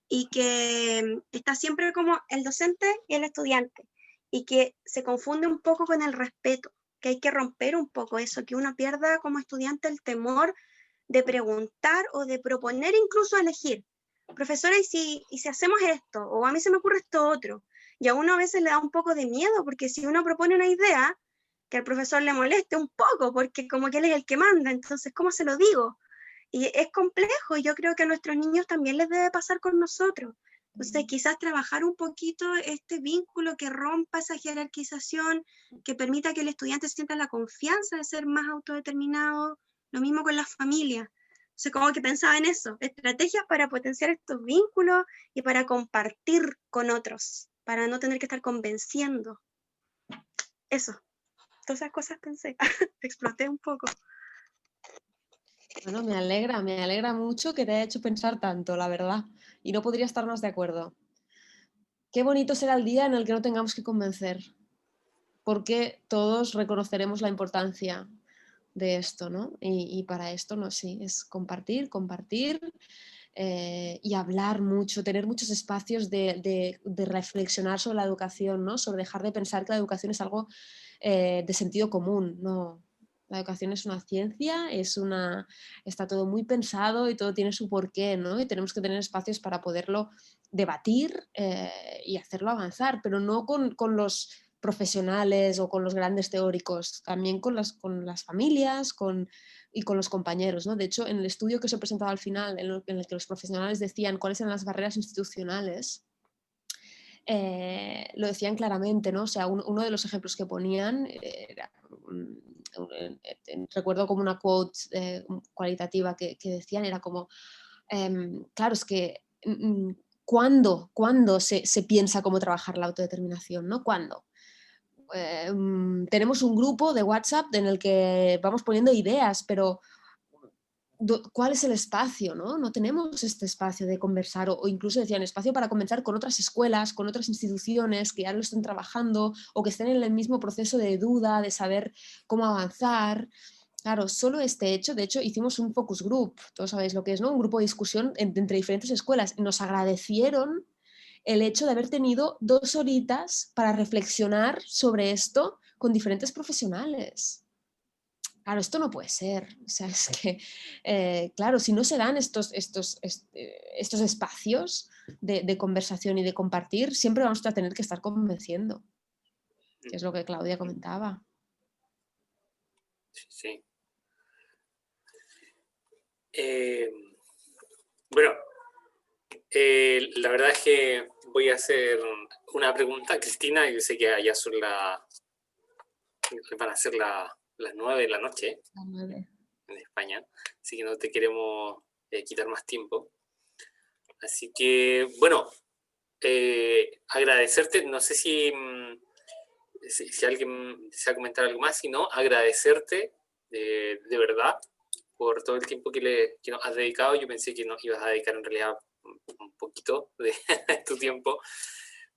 y que está siempre como el docente y el estudiante, y que se confunde un poco con el respeto, que hay que romper un poco eso, que uno pierda como estudiante el temor de preguntar o de proponer, incluso elegir. Profesora, ¿y si hacemos esto? O a mí se me ocurre esto otro. Y a uno a veces le da un poco de miedo, porque si uno propone una idea, que al profesor le moleste un poco, porque como que él es el que manda, entonces, ¿cómo se lo digo? Y es complejo, y yo creo que a nuestros niños también les debe pasar con nosotros. Entonces, quizás trabajar un poquito este vínculo que rompa esa jerarquización, que permita que el estudiante sienta la confianza de ser más autodeterminado, lo mismo con las familias. O sea, como que pensaba en eso, estrategias para potenciar estos vínculos y para compartir con otros, para no tener que estar convenciendo. Eso, todas esas cosas pensé, exploté un poco. Bueno, me alegra mucho que te haya hecho pensar tanto, la verdad. Y no podría estar más de acuerdo. Qué bonito será el día en el que no tengamos que convencer, porque todos reconoceremos la importancia de esto, ¿no? Y para esto, no, sí, es compartir y hablar mucho, tener muchos espacios de reflexionar sobre la educación, ¿no? Sobre dejar de pensar que la educación es algo de sentido común, no. La educación es una ciencia, está todo muy pensado y todo tiene su porqué, ¿no? Y tenemos que tener espacios para poderlo debatir y hacerlo avanzar, pero no con los profesionales o con los grandes teóricos, también con las familias y con los compañeros, ¿no? De hecho, en el estudio que os he presentado al final, en el que los profesionales decían cuáles eran las barreras institucionales, lo decían claramente, ¿no? O sea, uno de los ejemplos que ponían era, recuerdo como una quote cualitativa que decían, era como, claro, es que ¿cuándo se piensa cómo trabajar la autodeterminación? ¿No? ¿Cuándo? Tenemos un grupo de WhatsApp en el que vamos poniendo ideas, pero ¿cuál es el espacio? No tenemos este espacio de conversar o incluso decían espacio para conversar con otras escuelas, con otras instituciones que ya lo estén trabajando o que estén en el mismo proceso de duda, de saber cómo avanzar. Claro, solo este hecho, de hecho hicimos un focus group, todos sabéis lo que es, ¿no? Un grupo de discusión entre diferentes escuelas. Nos agradecieron el hecho de haber tenido 2 horitas para reflexionar sobre esto con diferentes profesionales. Claro, esto no puede ser. O sea, es que, claro, si no se dan estos espacios de conversación y de compartir, siempre vamos a tener que estar convenciendo, que es lo que Claudia comentaba. Sí. Bueno, la verdad es que voy a hacer una pregunta a Cristina. Yo sé que allá van a ser las 9 de la noche en España, así que no te queremos quitar más tiempo. Así que, bueno, agradecerte, no sé si alguien desea comentar algo más, si no, agradecerte de verdad por todo el tiempo que nos has dedicado. Yo pensé que nos ibas a dedicar en realidad un poquito de tu tiempo,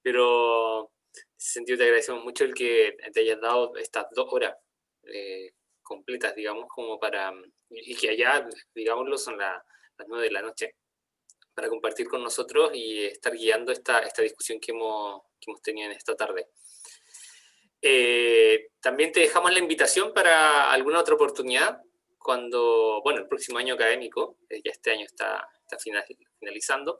pero en ese sentido te agradecemos mucho el que te hayas dado estas 2 horas completas, digamos, como para, y que allá, digámoslo, son las 9 de la noche, para compartir con nosotros y estar guiando esta discusión que hemos tenido en esta tarde. También te dejamos la invitación para alguna otra oportunidad cuando, bueno, el próximo año académico, ya este año está finalizando,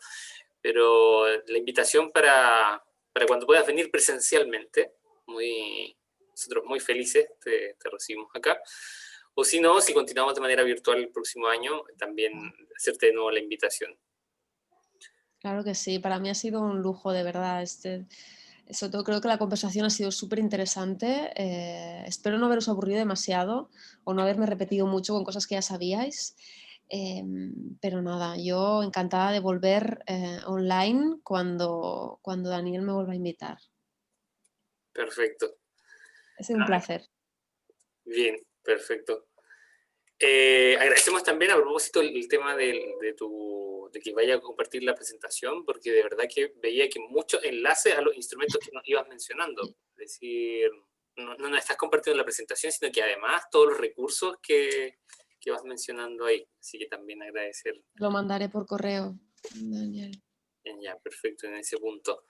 pero la invitación para cuando puedas venir presencialmente, nosotros muy felices te recibimos acá, o si no, si continuamos de manera virtual el próximo año, también hacerte de nuevo la invitación. Claro que sí, para mí ha sido un lujo, de verdad. Sobre todo creo que la conversación ha sido súper interesante. Espero no haberos aburrido demasiado o no haberme repetido mucho con cosas que ya sabíais. Pero nada, yo encantada de volver online cuando Daniel me vuelva a invitar. Perfecto. Ha sido un placer. Bien, perfecto. Agradecemos también a propósito el tema de que vaya a compartir la presentación, porque de verdad que veía que muchos enlaces a los instrumentos que nos ibas mencionando. Es decir, no nos estás compartiendo la presentación, sino que además todos los recursos que vas mencionando ahí. Así que también agradecer. Lo mandaré por correo, Daniel. Ya, perfecto, en ese punto.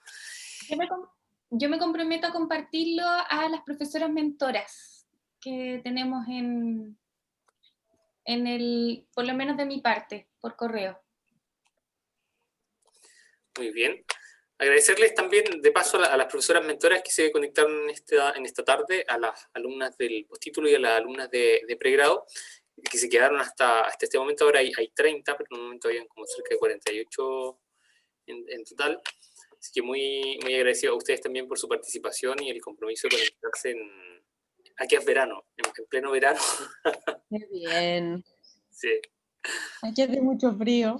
Yo me comprometo a compartirlo a las profesoras mentoras que tenemos en por lo menos de mi parte, por correo. Muy bien. Agradecerles también, de paso, a las profesoras mentoras que se conectaron en esta tarde, a las alumnas del postítulo y a las alumnas de pregrado, que se quedaron hasta este momento. Ahora hay 30, pero en un momento habían como cerca de 48 en total. Así que muy, muy agradecido a ustedes también por su participación y el compromiso de conectarse aquí es verano, en pleno verano. Qué bien. Sí. Aquí hace mucho frío.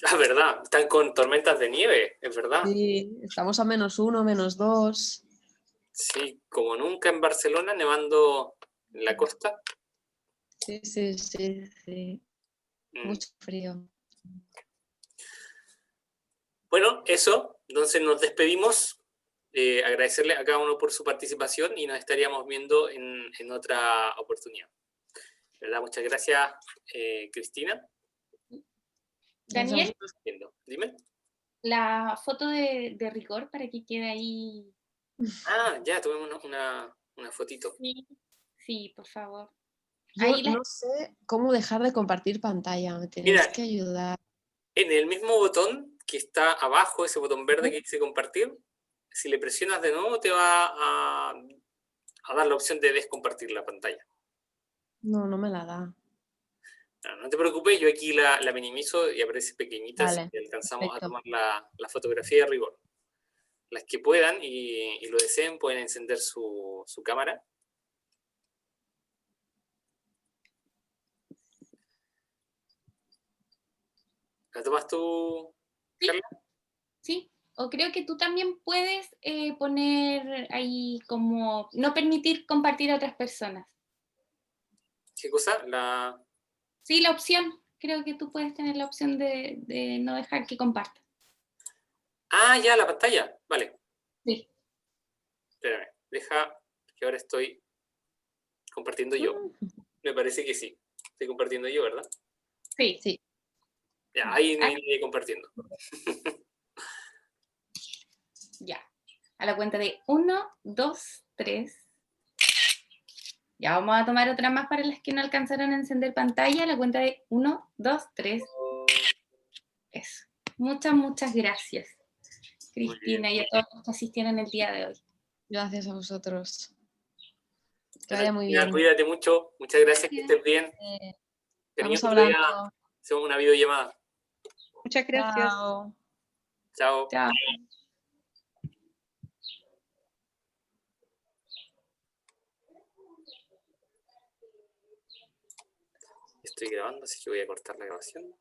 Ah, verdad, están con tormentas de nieve, es verdad. Sí, estamos a -1, -2. Sí, como nunca en Barcelona, nevando en la costa. Sí, sí, sí, sí. Mucho frío. Bueno, eso. Entonces nos despedimos. Agradecerle a cada uno por su participación y nos estaríamos viendo en otra oportunidad. ¿Verdad? Muchas gracias, Cristina. Daniel, Dime. la foto de rigor para que quede ahí. Ah, ya, tomemos una fotito. Sí, por favor. Yo Ahí no sé cómo dejar de compartir pantalla, me tenéis Mira, que ayudar. En el mismo botón que está abajo, ese botón verde que dice compartir, si le presionas de nuevo te va a dar la opción de descompartir la pantalla. No, no me la da. No te preocupes, yo aquí la minimizo y aparece pequeñita, Vale, así que alcanzamos a perfecto. tomar la fotografía de rigor. Las que puedan y lo deseen pueden encender su cámara. ¿La tomas tú, Carla? Sí, o creo que tú también puedes poner ahí como no permitir compartir a otras personas. ¿Qué cosa? Sí, la opción. Creo que tú puedes tener la opción de no dejar que comparta. Ah, ya, la pantalla. Vale. Sí. Espérame, deja que ahora estoy compartiendo yo. Me parece que sí. Estoy compartiendo yo, ¿verdad? Sí. Sí. Ya, ahí me iré compartiendo. Ya. A la cuenta de 1, 2, 3. Ya vamos a tomar otra más para las que no alcanzaron a encender pantalla. A la cuenta de 1, 2, 3. Eso. Muchas gracias, Cristina, y a todos los que asistieron el día de hoy. Gracias a vosotros. Que Bueno, vaya muy Cristina, bien. cuídate mucho. Muchas gracias, que estés bien. Estamos Otro hablando. día hacemos una videollamada. Muchas gracias. Chao. Chao. Chao. Estoy grabando, así que voy a cortar la grabación.